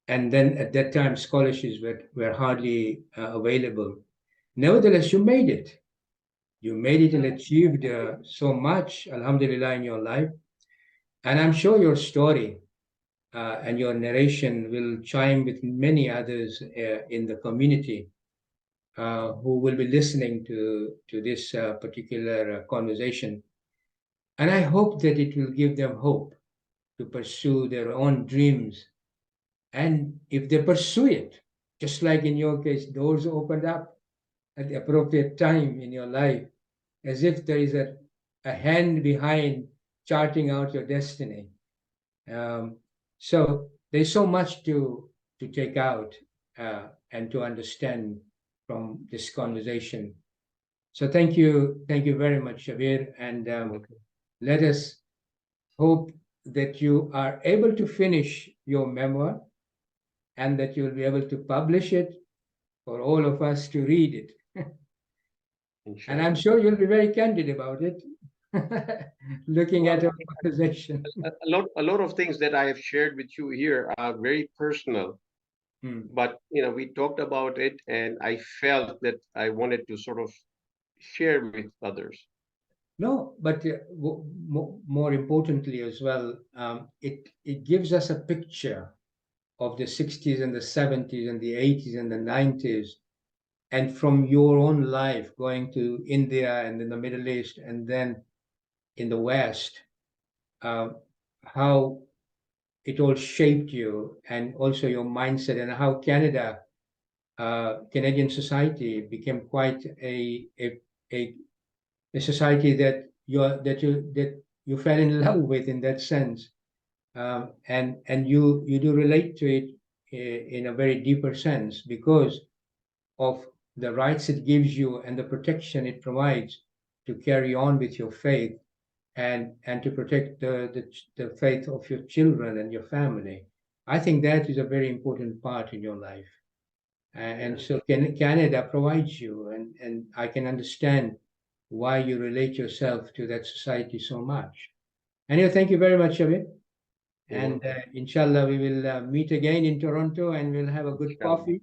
And then at that time, scholarships were hardly available. Nevertheless, you made it. You made it and achieved so much, alhamdulillah, in your life. And I'm sure your story and your narration will chime with many others in the community who will be listening to this particular conversation. And I hope that it will give them hope to pursue their own dreams. And if they pursue it, just like in your case, doors opened up at the appropriate time in your life, as if there is a hand behind charting out your destiny. So there's so much to take out and to understand from this conversation. So thank you very much, Shabbir, and let us hope that you are able to finish your memoir and that you'll be able to publish it for all of us to read it. And I'm sure you'll be very candid about it, looking at our conversation. A lot of things that I have shared with you here are very personal, but we talked about it, and I felt that I wanted to sort of share with others. No, but more importantly as well, it gives us a picture of the 60s and the 70s and the 80s and the 90s, and from your own life going to India and in the Middle East and then in the West, how it all shaped you, and also your mindset, and how Canadian society became quite a society that you fell in love with in that sense, and you do relate to it in a very deeper sense because of the rights it gives you and the protection it provides to carry on with your faith and to protect the faith of your children and your family. I think that is a very important part in your life. And so Canada provides you, and I can understand why you relate yourself to that society so much. Anyway, thank you very much, Shabbir. And inshallah, we will meet again in Toronto and we'll have a good coffee.